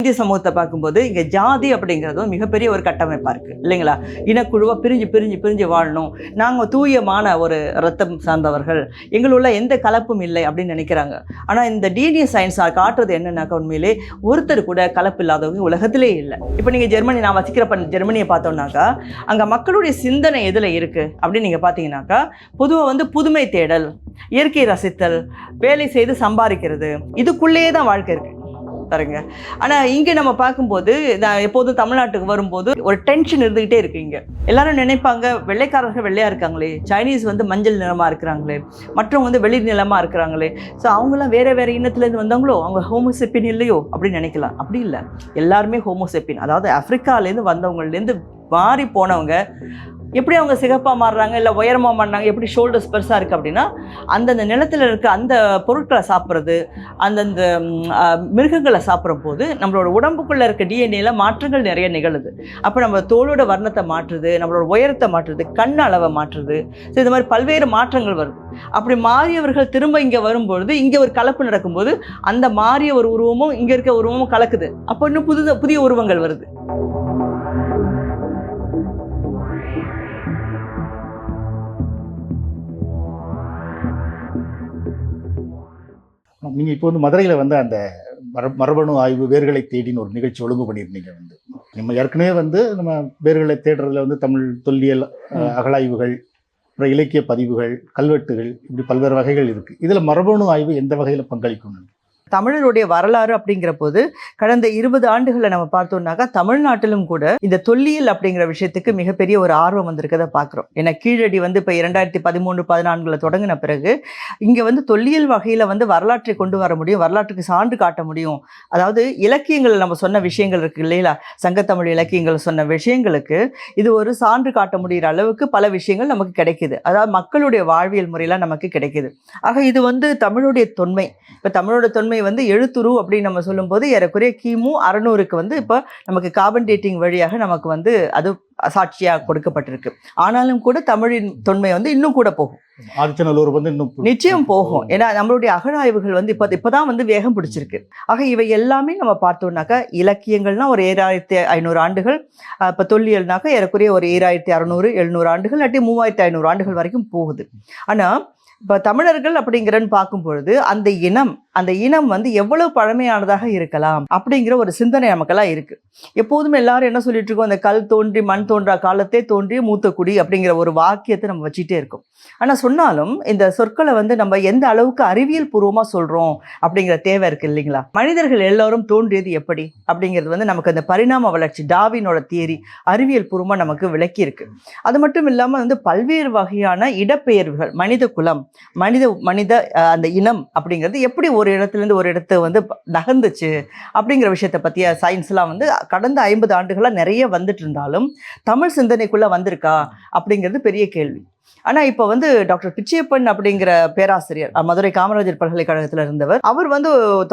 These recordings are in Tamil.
இந்திய சமூகத்தை பார்க்கும்போது இங்கே ஜாதி அப்படிங்கிறதும் மிகப்பெரிய ஒரு கட்டமைப்பாக இருக்குது இல்லைங்களா? இனக்குழுவாக பிரிஞ்சு பிரிஞ்சு பிரிஞ்சு வாழணும், நாங்கள் தூயமான ஒரு ரத்தம் சார்ந்தவர்கள், எங்களுள்ள எந்த கலப்பும் இல்லை அப்படின்னு நினைக்கிறாங்க. ஆனால் இந்த டிஎன்ஏ சயின்ஸ் காட்டுறது என்னன்னாக்கா, உண்மையிலே ஒருத்தர் கூட கலப்பு இல்லாதவங்க உலகத்திலே இல்லை. இப்போ நீங்கள் ஜெர்மனி, நான் வசிக்கிறப்ப ஜெர்மனியை பார்த்தோம்னாக்கா, அங்கே மக்களுடைய சிந்தனை எதில் இருக்குது அப்படின்னு நீங்கள் பார்த்தீங்கன்னாக்கா, பொதுவாக புதுமை தேடல், இயற்கை ரசித்தல், வேலை செய்து சம்பாதிக்கிறது, இதுக்குள்ளேயே தான் வாழ்க்கை இருக்குது பாருங்க. ஆனால் இங்கே நம்ம பார்க்கும்போது, நான் எப்போதும் தமிழ்நாட்டுக்கு வரும்போது ஒரு டென்ஷன் இருந்துக்கிட்டே இருக்கு. இங்கே எல்லாரும் நினைப்பாங்க, வெள்ளைக்காரர்கள் வெள்ளையாக இருக்காங்களே, சைனீஸ் மஞ்சள் நிறமாக இருக்கிறாங்களே, மற்றவங்க வெளி நிலமாக இருக்கிறாங்களே, ஸோ அவங்களாம் வேறு வேறு இனத்துலேருந்து வந்தாங்களோ, அவங்க ஹோமோசெப்பின் இல்லையோ அப்படின்னு நினைக்கலாம். அப்படி இல்லை, எல்லாருமே ஹோமோசெப்பின். அதாவது ஆஃப்ரிக்காலேருந்து வந்தவங்கலேருந்து மாறி போனவங்க. எப்படி அவங்க சிகப்பாக மாறுறாங்க, இல்லை உயரமாக மாறினாங்க, எப்படி ஷோல்டர்ஸ் பெருசாக இருக்குது அப்படின்னா, அந்தந்த நிலத்தில் இருக்க அந்த பொருட்களை சாப்பிட்றது, அந்தந்த மிருகங்களை சாப்பிடும் போது நம்மளோட உடம்புக்குள்ளே இருக்க டிஎன்ஏல மாற்றங்கள் நிறைய நிகழுது. அப்போ நம்ம தோளோட வர்ணத்தை மாற்றுது, நம்மளோட உயரத்தை மாற்றுது, கண் அளவை மாற்றுது. ஸோ இது மாதிரி பல்வேறு மாற்றங்கள் வருது. அப்படி மாறியவர்கள் திரும்ப இங்கே வரும்பொழுது, இங்கே ஒரு கலப்பு நடக்கும்போது அந்த மாறிய ஒரு உருவமும் இங்கே இருக்க உருவமும் கலக்குது. அப்போ இன்னும் புதிய உருவங்கள் வருது. நீங்கள் இப்போ மதுரையில் அந்த மரபணு ஆய்வு வேர்களை தேடின்னு ஒரு நிகழ்ச்சி ஒழுங்கு பண்ணியிருந்தீங்க. நம்ம ஏற்கனவே நம்ம வேர்களை தேடுறதுல தமிழ் தொல்லியல் அகழாய்வுகள், அப்புறம் இலக்கிய பதிவுகள், கல்வெட்டுகள், இப்படி பல்வேறு வகைகள் இருக்குது. இதில் மரபணு ஆய்வு எந்த வகையில் பங்களிக்கும்? தமிழருடைய வரலாறு அப்படிங்கிற போது கடந்த 20 ஆண்டுகளில் நம்ம பார்த்தோம்னாக்கா, தமிழ்நாட்டிலும் கூட இந்த தொல்லியல் அப்படிங்கிற விஷயத்துக்கு மிகப்பெரிய ஒரு ஆர்வம் வந்திருக்கதை பார்க்குறோம். ஏன்னா கீழடி இப்போ 2013-14 தொடங்கின பிறகு இங்கே தொல்லியல் வகையில் வரலாற்றை கொண்டு வர முடியும், வரலாற்றுக்கு சான்று காட்ட முடியும். அதாவது இலக்கியங்கள் நம்ம சொன்ன விஷயங்கள் இருக்குது இல்லைங்களா, சங்கத்தமிழ் இலக்கியங்கள் சொன்ன விஷயங்களுக்கு இது ஒரு சான்று காட்ட முடிகிற அளவுக்கு பல விஷயங்கள் நமக்கு கிடைக்குது. அதாவது மக்களுடைய வாழ்வியல் முறையெல்லாம் நமக்கு கிடைக்குது. ஆக இது தமிழுடைய தொன்மை. இப்போ தமிழோட தொன்மை எழுத்துரு அப்படின்னு நம்ம சொல்லும்போது ஏறக்குறைய கிமு 600க்கு இப்போ நமக்கு கார்பன் டேட்டிங் வழியாக நமக்கு அது சாட்சியாக கொடுக்கப்பட்டிருக்கு. ஆனாலும் கூட தமிழின் தொன்மை இன்னும் கூட போகும், நிச்சயம் போகும். ஏன்னா நம்மளுடைய அகழாய்வுகள் இப்போதான் வேகம் பிடிச்சிருக்கு. ஆக இவை எல்லாமே நம்ம பார்த்தோம்னாக்கா, இலக்கியங்கள்னா ஒரு 7500 ஆண்டுகள், இப்போ தொல்லியல்னாக்கா ஏறக்குறைய ஒரு 2600-700 ஆண்டுகள், இல்லாட்டி 3500 ஆண்டுகள் வரைக்கும் போகுது. ஆனால் இப்போ தமிழர்கள் அப்படிங்கிறன்னு பார்க்கும்பொழுது அந்த இனம் எவ்வளவு பழமையானதாக இருக்கலாம் அப்படிங்கிற ஒரு சிந்தனை நமக்கெல்லாம் இருக்கு. எப்போதுமே எல்லாரும் என்ன சொல்லிட்டு இருக்கோம், அந்த கல் தோன்றி மண் தோன்றா காலத்தே தோன்றிய மூத்த குடி அப்படிங்கிற ஒரு வாக்கியத்தை நம்ம வச்சுட்டே இருக்கோம். ஆனால் சொன்னாலும் இந்த சொற்களை நம்ம எந்த அளவுக்கு அறிவியல் பூர்வமாக சொல்றோம் அப்படிங்கிற தேவை இருக்கு இல்லைங்களா? மனிதர்கள் எல்லாரும் தோன்றியது எப்படி அப்படிங்கிறது நமக்கு அந்த பரிணாம வளர்ச்சி, டார்வினோட தியரி அறிவியல் பூர்வமாக நமக்கு விளக்கி இருக்கு. அது மட்டும் இல்லாமல் பல்வேறு வகையான இடப்பெயர்வுகள், மனித குலம், மனித அந்த இனம் அப்படிங்கிறது எப்படி ஒரு இடத்துலேருந்து ஒரு இடத்து நகர்ந்துச்சு அப்படிங்கிற விஷயத்தை பற்றிய சயின்ஸ்லாம் கடந்த 50 ஆண்டுகளாக நிறைய வந்துட்டு இருந்தாலும் தமிழ் சிந்தனைக்குள்ளே வந்திருக்கா அப்படிங்கிறது பெரிய கேள்வி. ஆனால் இப்போ டாக்டர் பிச்சையப்பன் அப்படிங்கிற பேராசிரியர், மதுரை காமராஜர் பல்கலைக்கழகத்தில் இருந்தவர், அவர்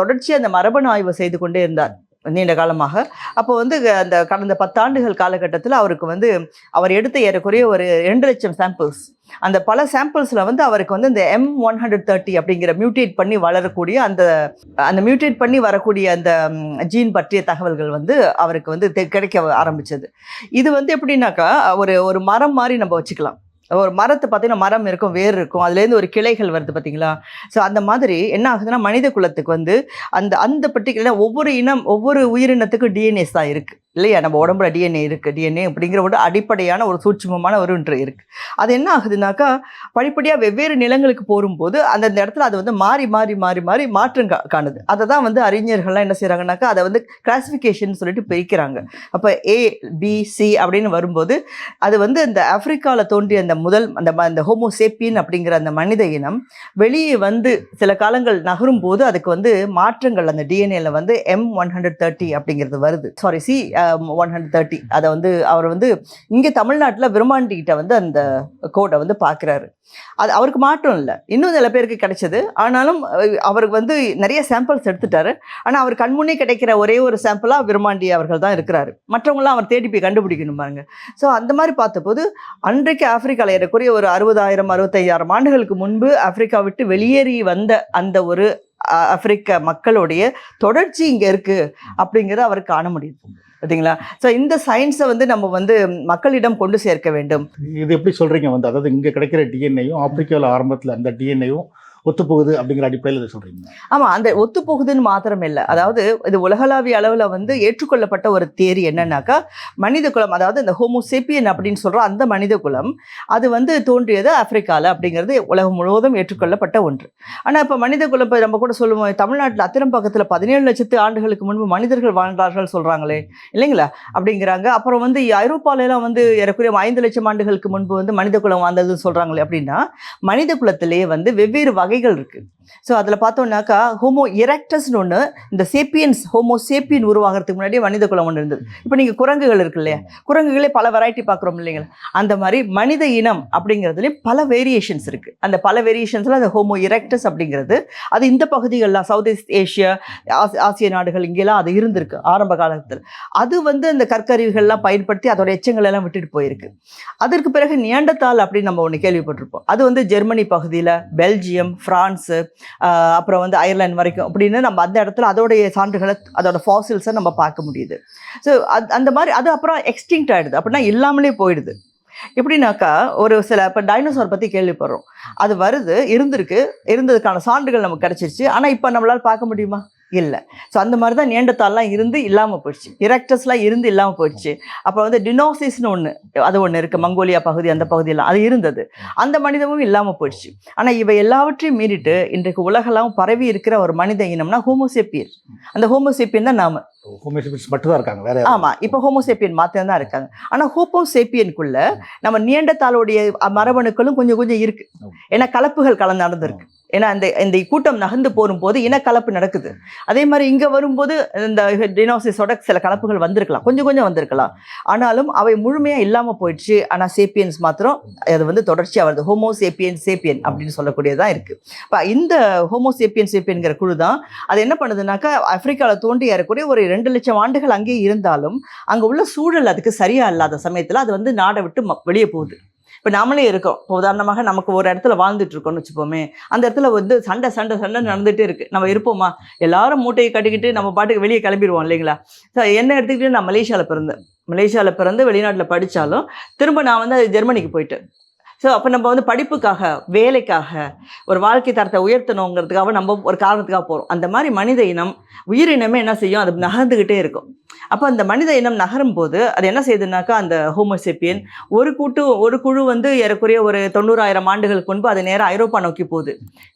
தொடர்ச்சியாக அந்த மரபணு ஆய்வு செய்து கொண்டே இருந்தார் நீண்ட காலமாக. அப்போ அந்த கடந்த 10 ஆண்டுகள் காலகட்டத்தில் அவருக்கு அவர் எடுத்த ஏறக்குறைய ஒரு 2 லட்சம் சாம்பிள்ஸ், அந்த பல சாம்பிள்ஸில் அவருக்கு இந்த M130 அப்படிங்கிற மியூட்டேட் பண்ணி வளரக்கூடிய அந்த மியூட்டேட் பண்ணி வரக்கூடிய அந்த ஜீன் பற்றிய தகவல்கள் அவருக்கு கிடைக்க ஆரம்பிச்சது. இது எப்படின்னாக்கா, ஒரு மரம் மாதிரி நம்ம வச்சுக்கலாம். ஒரு மரத்தை பார்த்தீங்கன்னா மரம் இருக்கும், வேர் இருக்கும், அதுலேருந்து ஒரு கிளைகள் வருது பார்த்தீங்களா? ஸோ அந்த மாதிரி என்ன ஆகுதுன்னா, மனித குலத்துக்கு அந்த பர்டிகுலர் ஒவ்வொரு உயிரினத்துக்கும் டிஎன்ஏஸ் தான் இருக்குது இல்லையா? நம்ம உடம்புல டிஎன்ஏ இருக்குது. டிஎன்ஏ அப்படிங்கிற ஒரு அடிப்படையான ஒரு சூட்சுமமான ஒன்று இருக்குது. அது என்ன ஆகுதுனாக்கா, படிப்படியாக வெவ்வேறு நிலங்களுக்கு போகும்போது அந்தந்த இடத்துல அது மாறி மாறி மாறி மாறி மாற்றம் காணுது. அதை தான் அறிஞர்கள்லாம் என்ன செய்கிறாங்கனாக்கா, அதை கிளாசிஃபிகேஷன் சொல்லிட்டு பிரிக்கிறாங்க. அப்போ ABC அப்படின்னு வரும்போது அது இந்த ஆப்பிரிக்காவில் தோன்றிய அந்த ஹோமோசேப்பியன் அப்படிங்கிற அந்த மனித இனம் வெளியே சில காலங்கள் நகரும் போது அதுக்கு மாற்றங்கள் அந்த டிஎன்ஏல M130 அப்படிங்கிறது வருது. Sorry, C130. அதை அவர் இங்கே தமிழ்நாட்டில் விரும்மாண்டிகிட்ட அந்த கோடை பார்க்குறாரு. அது அவருக்கு மாற்றம் இல்லை, இன்னும் சில பேருக்கு கிடைச்சது. ஆனாலும் அவருக்கு நிறைய சாம்பிள்ஸ் எடுத்துட்டாரு. ஆனால் அவர் கண்முன்னே கிடைக்கிற ஒரே ஒரு சாம்பிளாக விரும்மாண்டி அவர்கள் தான் இருக்கிறாரு. மற்றவங்களாம் அவர் தேடி போய் கண்டுபிடிக்கணும் பாருங்க. ஸோ அந்த மாதிரி பார்த்தபோது அன்றைக்கு ஆப்பிரிக்காவில் ஏறக்குறைய ஒரு 60,000-65,000 ஆண்டுகளுக்கு முன்பு ஆப்பிரிக்கா விட்டு வெளியேறி வந்த அந்த ஒரு ஆப்பிரிக்க மக்களுடைய தொடர்ச்சி இங்கே இருக்குது அப்படிங்கிறத அவர் காண முடியுது பார்த்தீங்களா. ஸோ இந்த சயின்ஸை வந்து நம்ம வந்து மக்களிடம் கொண்டு சேர்க்க வேண்டும். இது எப்படி சொல்கிறீங்க வந்து, அதாவது இங்கே கிடைக்கிற டிஎன்ஏயும் ஆப்பிரிக்காவில் ஆரம்பத்தில் அந்த டிஎன்ஏயும் ஒத்துப்போகுது அப்படிங்கிற அடிப்படையில் இதை சொல்கிறீங்க? ஆமாம், அந்த ஒத்துப்போகுதுன்னு மாத்திரம் இல்லை, அதாவது இது உலகளாவிய அளவில் வந்து ஏற்றுக்கொள்ளப்பட்ட ஒரு தியரி என்னன்னாக்கா, மனித குலம், அதாவது இந்த ஹோமோசேப்பியன் அப்படின்னு சொல்கிற அந்த மனித குலம் அது வந்து தோன்றியது ஆப்பிரிக்காவில் அப்படிங்கிறது உலகம் முழுவதும் ஏற்றுக்கொள்ளப்பட்ட ஒன்று. ஆனால் இப்போ மனித குலம் இப்போ நம்ம கூட சொல்லுவோம், தமிழ்நாட்டில் அத்திரம்பாக்கத்தில் 17 லட்சத்து ஆண்டுகளுக்கு முன்பு மனிதர்கள் வாழ்ந்தார்கள் சொல்கிறாங்களே இல்லைங்களா அப்படிங்கிறாங்க. அப்புறம் வந்து ஐரோப்பாலெல்லாம் வந்து ஏறக்குறைய 5 லட்சம் ஆண்டுகளுக்கு முன்பு வந்து மனித குலம் வாழ்ந்ததுன்னு சொல்கிறாங்களே. அப்படின்னா மனித குலத்திலேயே வந்து வெவ்வேறு வகைகள் இருக்கு. ஸோ அதில் பார்த்தோம்னாக்கா ஹோமோ எரெக்டஸ்னு ஒன்று, இந்த சேப்பியன்ஸ் ஹோமோசேப்பியன் உருவாகிறதுக்கு முன்னாடியே மனித குலம் ஒன்று இருந்தது. இப்போ நீங்கள் குரங்குகள் இருக்கு இல்லையா, குரங்குகளே பல வெரைட்டி பார்க்குறோம் இல்லைங்களா, அந்த மாதிரி மனித இனம் அப்படிங்கிறதுலேயும் பல வேரியேஷன்ஸ் இருக்குது. அந்த பல வேரியேஷன்ஸில் அந்த ஹோமோ எரெக்டஸ் அப்படிங்கிறது அது இந்த பகுதிகளெலாம் சவுத் ஈஸ்ட் ஏஷியா, ஆசிய நாடுகள் இங்கெல்லாம் அது இருந்திருக்கு ஆரம்ப காலத்தில். அது வந்து அந்த கற்கருவிகள்லாம் பயன்படுத்தி அதோட எச்சங்கள் எல்லாம் விட்டுட்டு போயிருக்கு. அதற்கு பிறகு நியாண்டர்தால் அப்படின்னு நம்ம ஒன்று கேள்விப்பட்டிருப்போம். அது வந்து ஜெர்மனி பகுதியில், பெல்ஜியம், ஃப்ரான்ஸு, அப்புறம் வந்து அயர்லாந்து வரைக்கும் அப்படின்னு நம்ம அந்த இடத்துல அதோடைய சான்றுகளை, அதோட ஃபாசில்ஸை நம்ம பார்க்க முடியுது. ஸோ அந்த மாதிரி அது அப்புறம் எக்ஸ்டிங்க்ட் ஆகிடுது, அப்படின்னா இல்லாமலே போயிடுது. எப்படின்னாக்கா ஒரு சில இப்போ டைனோசார் பற்றி கேள்விப்படுறோம், அது வருது, இருந்ததுக்கான சான்றுகள் நமக்கு கிடச்சிருச்சு. ஆனால் இப்போ நம்மளால் பார்க்க முடியுமா? இல்லை. ஸோ அந்த மாதிரி தான் நியாண்டர்தால்லாம் இருந்து இல்லாமல் போயிடுச்சு, எரெக்டஸ்லாம் இருந்து இல்லாமல் போயிடுச்சு. அப்போ வந்து டினோசிஸ்னு ஒன்று, அது ஒன்று இருக்குது, மங்கோலியா பகுதி அந்த பகுதியெல்லாம் அது இருந்தது, அந்த மனிதமும் இல்லாமல் போயிடுச்சு. ஆனால் இவை எல்லாவற்றையும் மீறிட்டு இன்றைக்கு உலகெல்லாம் பரவி இருக்கிற ஒரு மனித இனம்னா ஹோமோசேப்பியன். அந்த ஹோமோசேப்பியன் தான் நாம. ஹோமோசேப்பியன்ஸ் மட்டும் தான் இருக்காங்க, வேற? ஆமாம், இப்போ ஹோமோசேப்பியன் மாத்திரம் தான் இருக்காங்க. ஆனால் ஹோமோசேப்பியனுக்குள்ள நம்ம நியாண்டர்தாலுடைய மரபணுக்களும் கொஞ்சம் கொஞ்சம் இருக்கு. ஏன்னா கலப்புகள் கலந்து நடந்திருக்கு. ஏன்னா இந்த கூட்டம் நகர்ந்து போகும்போது இனக்கலப்பு நடக்குது. அதே மாதிரி இங்கே வரும்போது இந்த டினோசிஸோட சில கலப்புகள் வந்திருக்கலாம், கொஞ்சம் கொஞ்சம் வந்திருக்கலாம். ஆனாலும் அவை முழுமையாக இல்லாமல் போயிடுச்சு. ஆனால் சேப்பியன்ஸ் மாத்திரம் அது வந்து தொடர்ச்சியாக வருது. ஹோமோசேப்பியன் சேப்பியன் அப்படின்னு சொல்லக்கூடியதான் இருக்குது. இப்போ இந்த ஹோமோசேப்பியன் சேப்பியன்கிற குழு தான் அது என்ன பண்ணுதுனாக்கா, ஆப்பிரிக்காவில் தோன்றி ஏறக்குறைய ஒரு 2 லட்சம் ஆண்டுகள் அங்கேயே இருந்தாலும் அங்கே உள்ள சூழல் அதுக்கு சரியாக இல்லாத சமயத்தில் அது வந்து நாடை விட்டு வெளியே போகுது. இப்போ நாமளே இருக்கோம், இப்போ உதாரணமாக நமக்கு ஒரு இடத்துல வாழ்ந்துட்டு இருக்கோம்னு வச்சுப்போமே, அந்த இடத்துல வந்து சண்டை நடந்துகிட்டே இருக்குது. நம்ம இருப்போமா? எல்லாரும் மூட்டையை கட்டிக்கிட்டு நம்ம பாட்டுக்கு வெளியே கிளம்பிடுவோம் இல்லைங்களா. ஸோ என்ன எடுத்துக்கிட்டு நான் மலேசியாவில் பிறந்து வெளிநாட்டில் படித்தாலும் திரும்ப நான் வந்து அது ஜெர்மனிக்கு போயிட்டேன். ஸோ அப்போ நம்ம வந்து படிப்புக்காக, வேலைக்காக, ஒரு வாழ்க்கை தரத்தை உயர்த்தணுங்கிறதுக்காக நம்ம ஒரு காரணத்துக்காக போகிறோம். அந்த மாதிரி மனித இனம், உயிரினமே என்ன செய்யும், அது நகர்ந்துக்கிட்டே இருக்கும். அப்போ அந்த மனித இனம் நகரும் போது அது என்ன செய்யுதுனாக்கா, அந்த ஹோமோசேப்பியன் ஒரு குழு வந்து ஏறக்குறைய ஒரு 90,000 ஆண்டுகளுக்கு முன்பு அது நேராக ஐரோப்பா நோக்கி போகுது.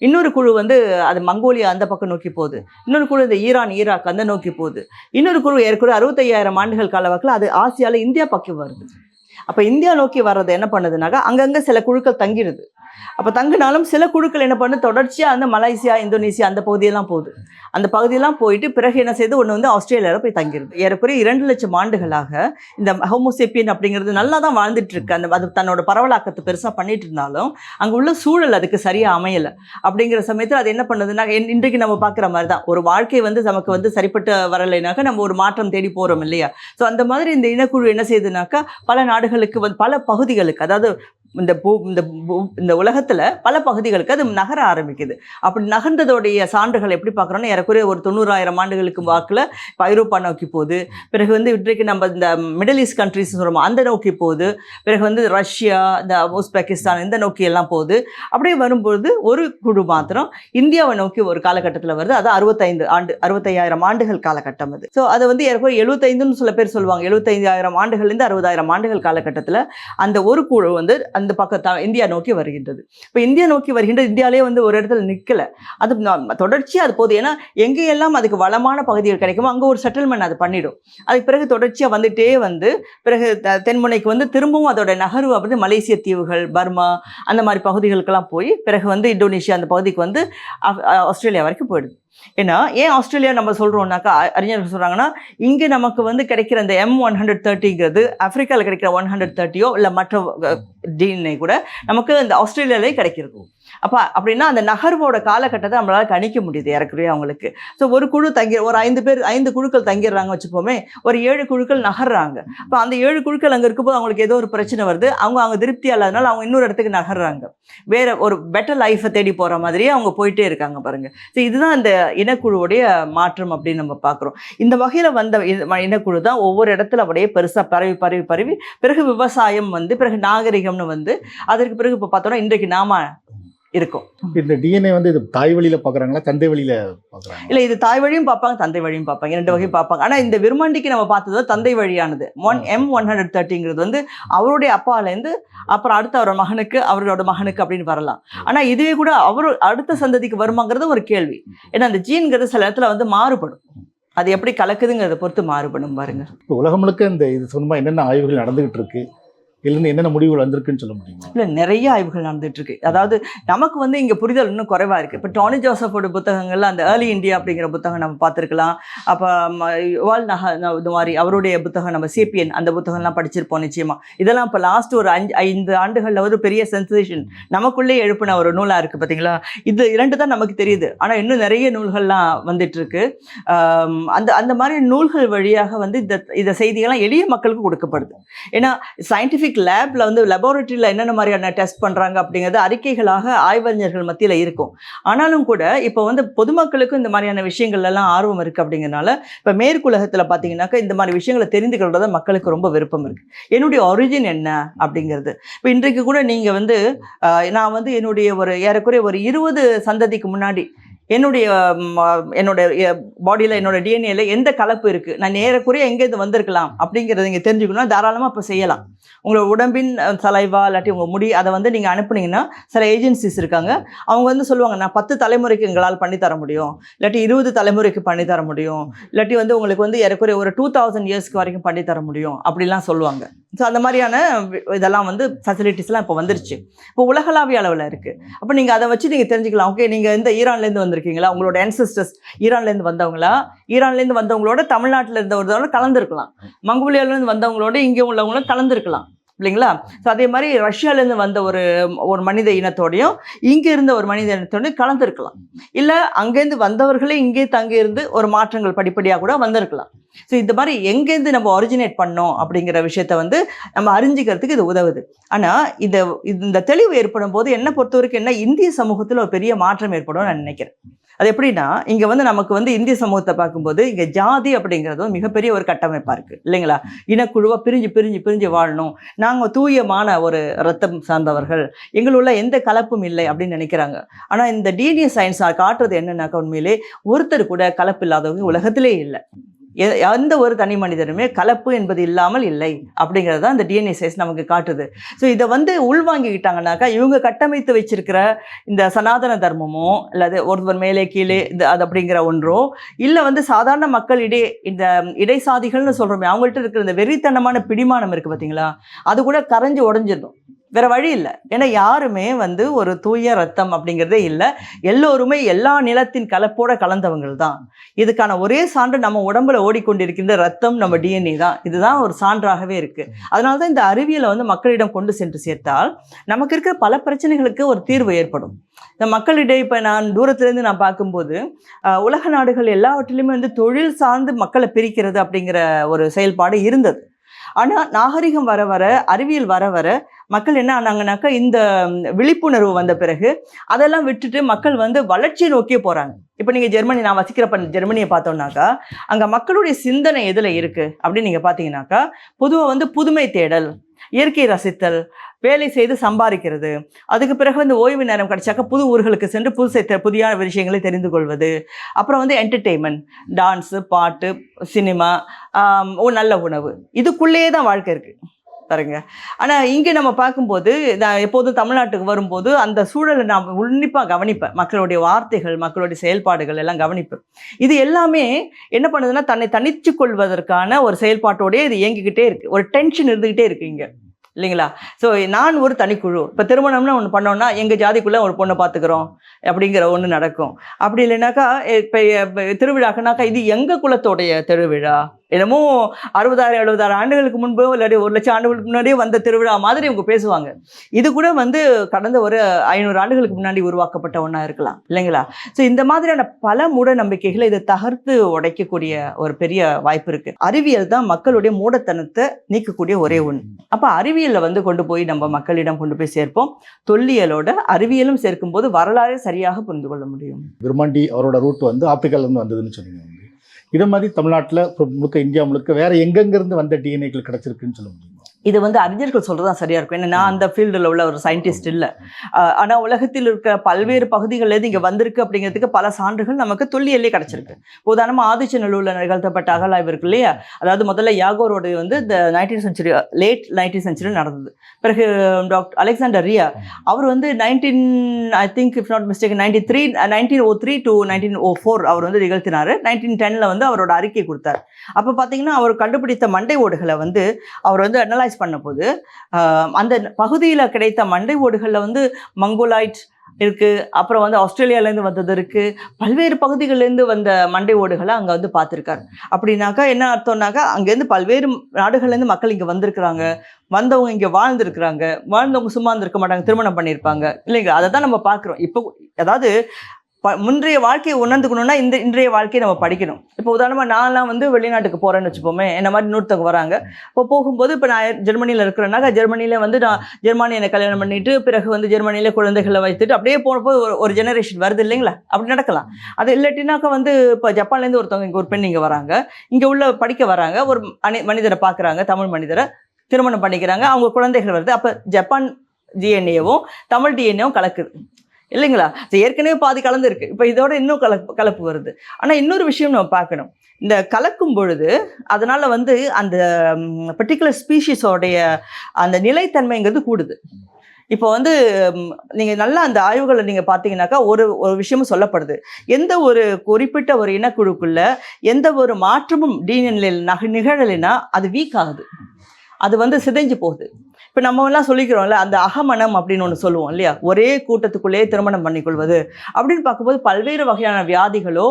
இன்னொரு குழு வந்து அது மங்கோலியா அந்த பக்கம் நோக்கி போகுது. இன்னொரு குழு இந்த ஈராக் அந்த நோக்கி போகுது. இன்னொரு குழு ஏறக்குறைய 65,000 ஆண்டுகள் காலவாக்கில் அது ஆசியாவில் இந்தியா பக்கம் வருது. அப்போ இந்தியா நோக்கி வர்றது என்ன பண்ணுதுனாக்கா, அங்கங்கே சில குழுக்கள் தங்கிடுது. அப்போ தங்கினாலும் சில குழுக்கள் என்ன பண்ணு, தொடர்ச்சியாக அந்த மலேசியா, இந்தோனேசியா அந்த பகுதியெல்லாம் போகுது. அந்த பகுதியெல்லாம் போயிட்டு பிறகு என்ன செய்யுது, ஒன்று வந்து ஆஸ்திரேலியாவில் போய் தங்கிடுது. ஏறக்குறைய 2 லட்சம் ஆண்டுகளாக இந்த ஹோமோசேப்பியன் அப்படிங்கிறது நல்லா தான் வாழ்ந்துட்டு இருக்கு. அது தன்னோட பரவலாக்கத்தை பெருசாக பண்ணிட்டு இருந்தாலும் அங்கே உள்ள சூழல் அதுக்கு சரியாக அமையலை. அப்படிங்கிற சமயத்தில் அது என்ன பண்ணுதுன்னா, இன்றைக்கு நம்ம பார்க்குற மாதிரி தான் ஒரு வாழ்க்கை வந்து நமக்கு வந்து சரிப்பட்டு வரலைனாக்கா நம்ம ஒரு மாற்றம் தேடி போகிறோம் இல்லையா. ஸோ அந்த மாதிரி இந்த இனக்குழு என்ன செய்யுதுனாக்கா, பல நாடுகளுக்கு வந்து பல பகுதிகளுக்கு, அதாவது இந்த உலகத்தில் பல பகுதிகளுக்கு அது நகர ஆரம்பிக்குது. அப்படி நகர்ந்ததோடைய சான்றுகள் எப்படி பார்க்குறோன்னா, ஏறக்குறைய ஒரு 90,000 ஆண்டுகளுக்கு வாக்கில் இப்போ ஐரோப்பா நோக்கி போகுது. பிறகு வந்து இன்றைக்கு நம்ம இந்த மிடில் ஈஸ்ட் கண்ட்ரிஸ் சொல்கிறோம் அந்த நோக்கி போகுது. பிறகு வந்து ரஷ்யா, இந்த உஸ்பெகிஸ்தான் இந்த நோக்கி எல்லாம் போகுது. அப்படியே வரும்போது ஒரு குழு மாத்திரம் இந்தியாவை நோக்கி ஒரு காலகட்டத்தில் வருது. அது 65,000 ஆண்டுகள் காலகட்டம் அது. ஸோ அதை வந்து ஏறக்குறைய 75ன்னு சில பேர் சொல்லுவாங்க. 75,000 ஆண்டுகள்லேருந்து 60,000 ஆண்டுகள் காலகட்டத்தில் அந்த ஒரு குழு வந்து அந்த பக்கத்தை இந்தியா நோக்கி வருகின்றது. இப்போ இந்தியா நோக்கி வருகின்ற இந்தியாவிலே வந்து ஒரு இடத்துல நிற்கலை, அது தொடர்ச்சியாக அது போகுது. ஏன்னா எங்கேயெல்லாம் அதுக்கு வளமான பகுதிகள் கிடைக்குமோ அங்கே ஒரு செட்டில்மெண்ட் அது பண்ணிடும். அதுக்கு பிறகு தொடர்ச்சியாக வந்துட்டே வந்து பிறகு தென்முனைக்கு வந்து திரும்பவும் அதோட நகர்வு அப்படி மலேசிய தீவுகள், பர்மா அந்த மாதிரி பகுதிகளுக்கெல்லாம் போய் பிறகு வந்து இந்தோனேஷியா அந்த பகுதிக்கு வந்து ஆஸ்திரேலியா வரைக்கும் போயிடுது. ஏன் ஆஸ்திரேலியா நம்ம சொல்கிறோம்னாக்கா, அறிஞர்கள் சொல்கிறாங்கன்னா, இங்கே நமக்கு வந்து கிடைக்கிற அந்த M130ங்கிறது ஆப்பிரிக்காவில் கிடைக்கிற 130யோ இல்லை மற்ற DNA கூட நமக்கு இந்த ஆஸ்திரேலியாவிலே கிடைக்கிறது. அப்படின்னா அந்த நகர்வோட காலகட்டத்தை நம்மளால கணிக்க முடியுது ஏறக்குறைய அவங்களுக்கு. ஸோ ஒரு குழு ஒரு 5 குழுக்கள் தங்கிடுறாங்க வச்சுப்போமே, ஒரு 7 குழுக்கள் நகர்றாங்க. அப்போ அந்த 7 குழுக்கள் அங்கே இருக்கும்போது அவங்களுக்கு ஏதோ ஒரு பிரச்சனை வருது, அவங்க திருப்தியாக இல்லாதனால அவங்க இன்னொரு இடத்துக்கு நகர்றாங்க, வேற ஒரு பெட்டர் லைஃப்பை தேடி போகிற மாதிரியே அவங்க போயிட்டே இருக்காங்க பாருங்க. ஸோ இதுதான் இந்த இனக்குழுவுடைய மாற்றம் அப்படின்னு நம்ம பார்க்குறோம். இந்த வகையில் வந்த இனக்குழு தான் ஒவ்வொரு இடத்துல அப்படியே பெருசாக பரவி பிறகு விவசாயம் வந்து, பிறகு நாகரிகம்னு வந்து, அதற்கு பிறகு இப்போ பார்த்தோம்னா இன்றைக்கு நாம இருக்கும். இந்த டிஎன்ஏ வந்து இது தாய் வழியில பாக்குறாங்களா, தந்தை வழியில பாக்குறாங்க? இல்ல, இது தாய் வழியும் பார்ப்பாங்க, தந்தை வழியும் பார்ப்பாங்க, 2 வகையும் பார்ப்பாங்க. ஆனா இந்த விருமாண்டிக்கு நம்ம பார்த்தது தந்தை வழியானது. M130 வந்து அவருடைய அப்பாலேருந்து அப்புறம் அடுத்த அவரோட மகனுக்கு அப்படின்னு வரலாம். ஆனா இதுவே கூட அவரு அடுத்த சந்ததிக்கு வருமாங்கிறது ஒரு கேள்வி. ஏன்னா அந்த ஜீன்கிறது சில இடத்துல வந்து மாறுபடும், அது எப்படி கலக்குதுங்கிறத பொறுத்து மாறுபடும் பாருங்க. இப்போ உலகம் முழுக்க இந்த இது சொந்தமா என்னென்ன ஆய்வுகள் நடந்துகிட்டு இருக்கு, இதுலேருந்து என்னென்ன முடிவுகள் வந்திருக்குன்னு சொல்ல முடியுமா? இல்லை, நிறைய ஆய்வுகள் நடந்துட்டு இருக்கு. அதாவது நமக்கு வந்து இங்கே புரிதல் இன்னும் குறைவா இருக்கு. இப்போ டானி ஜோசஃபோட புத்தகங்கள்ல அந்த ஏர்லி இந்தியா அப்படிங்கிற புத்தகம் நம்ம பார்த்துருக்கலாம். அப்போ யுவால் இது மாதிரி அவருடைய புத்தகம் நம்ம சேப்பியன் அந்த புத்தகம்லாம் படிச்சிருப்போம் நிச்சயமா. இதெல்லாம் இப்போ லாஸ்ட் ஒரு 5 ஆண்டுகளில் ஒரு பெரிய சென்சேஷன் நமக்குள்ளே எழுப்பின ஒரு நூலாக இருக்குது பார்த்தீங்களா. இது 2 தான் நமக்கு தெரியுது, ஆனால் இன்னும் நிறைய நூல்கள்லாம் வந்துட்டு இருக்கு. அந்த மாதிரி நூல்கள் வழியாக வந்து இந்த செய்திகள்லாம் எளிய மக்களுக்கு கொடுக்கப்படுது. ஏன்னா சயின்டிஃபிக் லேப்ல வந்து லெபார்டரியில என்னென்ன மாதிரியான டெஸ்ட் பண்றாங்க அப்படிங்கிறது அறிக்கைகளாக ஆய்வறிஞர்கள் மத்தியில் இருக்கும். ஆனாலும் கூட இப்போ வந்து பொதுமக்களுக்கும் இந்த மாதிரியான விஷயங்கள் எல்லாம் ஆர்வம் இருக்கு. அப்படிங்கிறதுனால இப்போ மேற்குலகத்தில் பார்த்தீங்கன்னாக்கா இந்த மாதிரி விஷயங்களை தெரிந்து கொள்றத மக்களுக்கு ரொம்ப விருப்பம் இருக்கு. என்னுடைய ஒரிஜின் என்ன அப்படிங்கிறது. இப்போ இன்றைக்கு கூட நீங்க வந்து நான் வந்து என்னுடைய ஒரு ஏறக்குறைய ஒரு 20 சந்ததிக்கு முன்னாடி என்னுடைய பாடியில் என்னோட டிஎன்ஏல எந்த கலப்பு இருக்குது, நான் நேரக்குறைய எங்கேருந்து வந்திருக்கலாம் அப்படிங்கிறத நீங்கள் தெரிஞ்சுக்கணும். தாராளமாக இப்போ செய்யலாம். உங்களோட உடம்பின் சலைவா இல்லாட்டி உங்கள் முடி அதை வந்து நீங்கள் அனுப்புனீங்கன்னா சில ஏஜென்சிஸ் இருக்காங்க, அவங்க வந்து சொல்லுவாங்க நான் 10 தலைமுறைக்கு எங்களால் பண்ணித்தர முடியும், இல்லாட்டி 20 தலைமுறைக்கு பண்ணித்தர முடியும், இல்லாட்டி வந்து உங்களுக்கு வந்து ஏறக்குறைய ஒரு 2000 இயர்ஸ்க்கு வரைக்கும் பண்ணித்தர முடியும் அப்படிலாம் சொல்லுவாங்க. ஸோ அந்த மாதிரியான இதெல்லாம் வந்து ஃபெசிலிட்டிஸ்லாம் இப்போ வந்துருச்சு. இப்போ உலகளாவிய அளவில் இருக்குது. அப்போ நீங்கள் அதை வச்சு நீங்கள் தெரிஞ்சுக்கலாம். ஓகே, நீங்கள் இந்த ஈரான்லேருந்து வந்திருக்கீங்களா, உங்களோட ancestors ஈரான்லேருந்து வந்தவங்களா, ஈரான்லேருந்து வந்தவங்களோட தமிழ்நாட்டில் இருந்தவங்களோட கலந்துருக்கலாம், மங்கோலியாவிலேருந்து வந்தவங்களோட இங்கே உள்ளவங்களோட கலந்துருக்கலாம் இல்லைங்களா. ஸோ அதே மாதிரி ரஷ்யாவிலேருந்து வந்த ஒரு மனித இனத்தோடையும் இங்கே இருந்த ஒரு மனித இனத்தோடையும் கலந்துருக்கலாம். இல்லை அங்கேருந்து வந்தவர்களே இங்கே தங்கியிருந்து ஒரு மாற்றங்கள் படிப்படியாக கூட வந்திருக்கலாம். ஸோ இந்த மாதிரி எங்கேருந்து நம்ம ஒரிஜினேட் பண்ணோம் அப்படிங்கிற விஷயத்த வந்து நம்ம அறிஞ்சிக்கிறதுக்கு இது உதவுது. ஆனால் இந்த தெளிவு ஏற்படும் போது என்னை பொறுத்த வரைக்கும் என்ன, இந்திய சமூகத்தில் ஒரு பெரிய மாற்றம் ஏற்படும் நான் நினைக்கிறேன். அது எப்படின்னா, இங்கே வந்து நமக்கு வந்து இந்திய சமூகத்தை பார்க்கும்போது இங்கே ஜாதி அப்படிங்கிறதும் மிகப்பெரிய ஒரு கட்டமைப்பாக இருக்குது இல்லைங்களா. இனக்குழுவாக பிரிஞ்சு வாழணும், நாங்கள் தூயமான ஒரு ரத்தம் சார்ந்தவர்கள், எங்களுள்ள எந்த கலப்பும் இல்லை அப்படின்னு நினைக்கிறாங்க. ஆனால் இந்த டிஎன்ஏ சயின்ஸ் காட்டுறது என்னன்னாக்கா, உண்மையிலே ஒருத்தர் கூட கலப்பு இல்லாதவங்க உலகத்திலே இல்லை. எந்த ஒரு தனி மனிதனுமே கலப்பு என்பது இல்லாமல் இல்லை அப்படிங்கிறது தான் இந்த டிஎன்ஏ சயின்ஸ் நமக்கு காட்டுது. ஸோ இதை வந்து உள்வாங்கிக்கிட்டாங்கன்னாக்கா இவங்க கட்டமைத்து வச்சிருக்கிற இந்த சனாதன தர்மமோ அல்லது ஒருவர் மேலே கீழே அது அப்படிங்கிற ஒன்றோ, இல்லை வந்து சாதாரண மக்களிடையே இந்த இடைசாதிகள்னு சொல்கிறோமே அவங்கள்ட்ட இருக்கிற இந்த வெறித்தனமான பிடிமானம் இருக்குது பார்த்தீங்களா, அது கூட கரைஞ்சி உடஞ்சிடும். வேற வழி இல்லை. ஏன்னா யாருமே வந்து ஒரு தூய ரத்தம் அப்படிங்கிறதே இல்லை. எல்லோருமே எல்லா நிலத்தின் கலப்போட கலந்தவங்கள் தான். இதுக்கான ஒரே சான்று நம்ம உடம்புல ஓடிக்கொண்டிருக்கின்ற ரத்தம் நம்ம டிஎன்ஏ தான். இதுதான் ஒரு சான்றாகவே இருக்கு. அதனால தான் இந்த அறிவியலை வந்து மக்களிடம் கொண்டு சென்று சேர்த்தால் நமக்கு இருக்கிற பல பிரச்சனைகளுக்கு ஒரு தீர்வு ஏற்படும். இந்த மக்களிடையே இப்போ நான் தூரத்துலேருந்து நான் பார்க்கும்போது உலக நாடுகள் எல்லாவற்றிலுமே வந்து தொழில் சார்ந்து மக்களை பிரிக்கிறது அப்படிங்கிற ஒரு செயல்பாடு இருந்தது. ஆனால் நாகரிகம் வர வர, அறிவியல் வர வர மக்கள் என்ன ஆனாங்கனாக்கா, இந்த விழிப்புணர்வு வந்த பிறகு அதெல்லாம் விட்டுட்டு மக்கள் வந்து வளர்ச்சியை நோக்கியே போகிறாங்க. இப்போ நீங்கள் நான் வசிக்கிற ஜெர்மனியை பார்த்தோம்னாக்கா, அங்கே மக்களுடைய சிந்தனை எதில் இருக்குது அப்படின்னு நீங்கள் பார்த்தீங்கன்னாக்கா, பொதுவாக வந்து புதுமை தேடல், இயற்கை ரசித்தல், வேலை செய்து சம்பாதிக்கிறது, அதுக்கு பிறகு வந்து ஓய்வு நேரம் கிடைச்சாக்கா புது ஊர்களுக்கு சென்று புதிய விஷயங்களை தெரிந்து கொள்வது, அப்புறம் வந்து என்டர்டெயின்மெண்ட், டான்ஸு, பாட்டு, சினிமா, நல்ல உணவு, இதுக்குள்ளேயே தான் வாழ்க்கை இருக்குது பாருங்க. ஆனால் இங்கே நம்ம பார்க்கும்போது, நான் எப்போதும் தமிழ்நாட்டுக்கு வரும்போது அந்த சூழலை நான் உன்னிப்பாக கவனிப்பேன். மக்களுடைய வார்த்தைகள், மக்களுடைய செயல்பாடுகள் எல்லாம் கவனிப்பேன். இது எல்லாமே என்ன பண்ணுதுன்னா, தன்னை தனிச்சு கொள்வதற்கான ஒரு செயல்பாட்டோடய இது இயங்கிக்கிட்டே இருக்குது. ஒரு டென்ஷன் இருந்துக்கிட்டே இருக்குது இங்கே இல்லைங்களா. ஸோ நான் ஒரு தனிக்குழு, இப்போ திருமணம்னு ஒன்று பண்ணோன்னா எங்கள் ஜாதிக்குள்ளே ஒரு பொண்ணை பார்த்துக்கிறோம் அப்படிங்கிற ஒன்று நடக்கும். அப்படி இல்லைனாக்கா இப்போ திருவிழாக்குனாக்கா இது எங்கள் குலத்தோடைய திருவிழா என்னமோ 60,000-70,000 ஆண்டுகளுக்கு முன்போ இல்லாட்டி 1,00,000 ஆண்டுகளுக்கு முன்னாடியே வந்த திருவிழா மாதிரி இவங்க பேசுவாங்க. இது கூட வந்து கடந்த ஒரு 500 ஆண்டுகளுக்கு முன்னாடி உருவாக்கப்பட்ட ஒன்றா இருக்கலாம் இல்லைங்களா? ஸோ இந்த மாதிரியான பல மூட நம்பிக்கைகளை இதை தகர்த்து உடைக்கக்கூடிய ஒரு பெரிய வாய்ப்பு இருக்கு. அறிவியல் தான் மக்களுடைய மூடத்தனத்தை நீக்கக்கூடிய ஒரே ஒன்று. அப்போ அறிவியலில் வந்து கொண்டு போய் நம்ம மக்களிடம் கொண்டு போய் சேர்ப்போம். தொல்லியலோட அறிவியலும் சேர்க்கும்போது வரலாறு சரியாக புரிந்து கொள்ள முடியும். விருமாண்டி அவரோட ரூட் வந்து ஆப்பிரிக்காலேருந்து வந்ததுன்னு சொன்னீங்க. இதை மாதிரி தமிழ்நாட்டில் முழுக்க இந்தியா முழுக்க வேற எங்கெங்கிருந்து வந்த டிஎன்ஏக்கள் கிடைச்சிருக்குன்னு சொல்ல முடியுமா? இது வந்து அறிஞர்கள் சொல்றதுதான் சரியா இருக்கும். ஏன்னா நான் அந்த ஃபீல்டில் உள்ள ஒரு சயின்டிஸ்ட் இல்லை. ஆனால் உலகத்தில் இருக்க பல்வேறு பகுதிகளில் இங்கே வந்திருக்கு அப்படிங்கிறதுக்கு பல சான்றுகள் நமக்கு தொல்லியல்லே கிடைச்சிருக்கு. உதாரணமாக ஆதிச்சநல்லூரில் நிகழ்த்தப்பட்ட அகழாய்வு இருக்கு இல்லையா? அதாவது முதல்ல யாகோரோட வந்து இந்த 19th century late 19th century நடந்தது. பிறகு டாக்டர் அலெக்சாண்டர் ரியா அவர் வந்து 1903 to 1904 அவர் வந்து நிகழ்த்தினார். 1910 வந்து அவரோட அறிக்கை கொடுத்தார். அப்போ பார்த்தீங்கன்னா அவர் கண்டுபிடித்த மண்டை ஓடுகளை வந்து அவர் வந்து அனலைஸ் பண்ண போது அந்த பகுதியில் கிடைத்த மண்டை ஓடுகளில் வந்து மங்கோலாய்ட் இருக்கு, அப்புறம் வந்து ஆஸ்திரேலியாவிலேருந்து வந்தது இருக்கு, பல்வேறு பகுதிகளிலேருந்து வந்த மண்டை ஓடுகளை அங்கே வந்து பார்த்துருக்காரு. அப்படின்னாக்கா என்ன அர்த்தம்னாக்கா அங்கேருந்து பல்வேறு நாடுகள்லேருந்து மக்கள் இங்கே வந்திருக்கிறாங்க, வந்தவங்க இங்கே வாழ்ந்துருக்குறாங்க, வாழ்ந்தவங்க சும்மா இருந்திருக்க மாட்டாங்க, திருமணம் பண்ணியிருப்பாங்க இல்லைங்க. அதை தான் நம்ம பார்க்குறோம். இப்போ அதாவது முன்றைய வாழ்க்கையை உணர்ந்துக்கணும்னா இன்றைய வாழ்க்கையை நம்ம படிக்கணும். இப்போ உதாரணமாக நான்லாம் வந்து வெளிநாட்டுக்கு போகிறேன்னு வச்சுப்போமே, என்ன மாதிரி இன்னொருத்தவங்க வராங்க. இப்போ போகும்போது இப்போ நான் ஜெர்மனியில் இருக்கிறேன்னாக்கா ஜெர்மனியில் வந்து நான் ஜெர்மானியை கல்யாணம் பண்ணிட்டு பிறகு வந்து ஜெர்மனியில் குழந்தைகளை வைத்துட்டு அப்படியே போனப்போ ஒரு ஜெனரேஷன் வருது இல்லைங்களா? அப்படி நடக்கலாம். அது இல்லாட்டினாக்கா வந்து இப்போ ஜப்பான்லேருந்து ஒருத்தவங்க இங்கே ஒரு பெண் இங்கே வராங்க, இங்கே உள்ள படிக்க வராங்க, ஒரு மனிதரை பார்க்குறாங்க, தமிழ் மனிதரை திருமணம் பண்ணிக்கிறாங்க, அவங்க குழந்தைகள் வருது. அப்போ ஜப்பான் டிஎன்ஏவும் தமிழ் டிஎன்ஏவும் கலக்குது இல்லைங்களா? ஏற்கனவே பாதி கலந்து இருக்கு, இப்போ இதோட இன்னும் கலப்பு வருது. ஆனால் இன்னொரு விஷயம் நம்ம பார்க்கணும். இந்த கலக்கும் பொழுது அதனால வந்து அந்த பர்டிகுலர் ஸ்பீஷீஸோடைய அந்த நிலைத்தன்மைங்கிறது கூடுது. இப்போ வந்து நீங்கள் நல்லா அந்த ஆய்வுகளை நீங்கள் பார்த்தீங்கன்னாக்கா ஒரு விஷயமும் சொல்லப்படுது. எந்த ஒரு குறிப்பிட்ட ஒரு இனக்குழுக்குள்ள எந்த ஒரு மாற்றமும் டிஎன்ஏ நிகழலைன்னா அது வீக் ஆகுது, அது வந்து சிதைஞ்சு போகுது. இப்போ நம்ம எல்லாம் சொல்லிக்கிறோம்ல, அந்த அகமணம் அப்படின்னு ஒன்று சொல்லுவோம் இல்லையா, ஒரே கூட்டத்துக்குள்ளேயே திருமணம் பண்ணிக்கொள்வது அப்படின்னு பார்க்கும்போது பல்வேறு வகையான வியாதிகளோ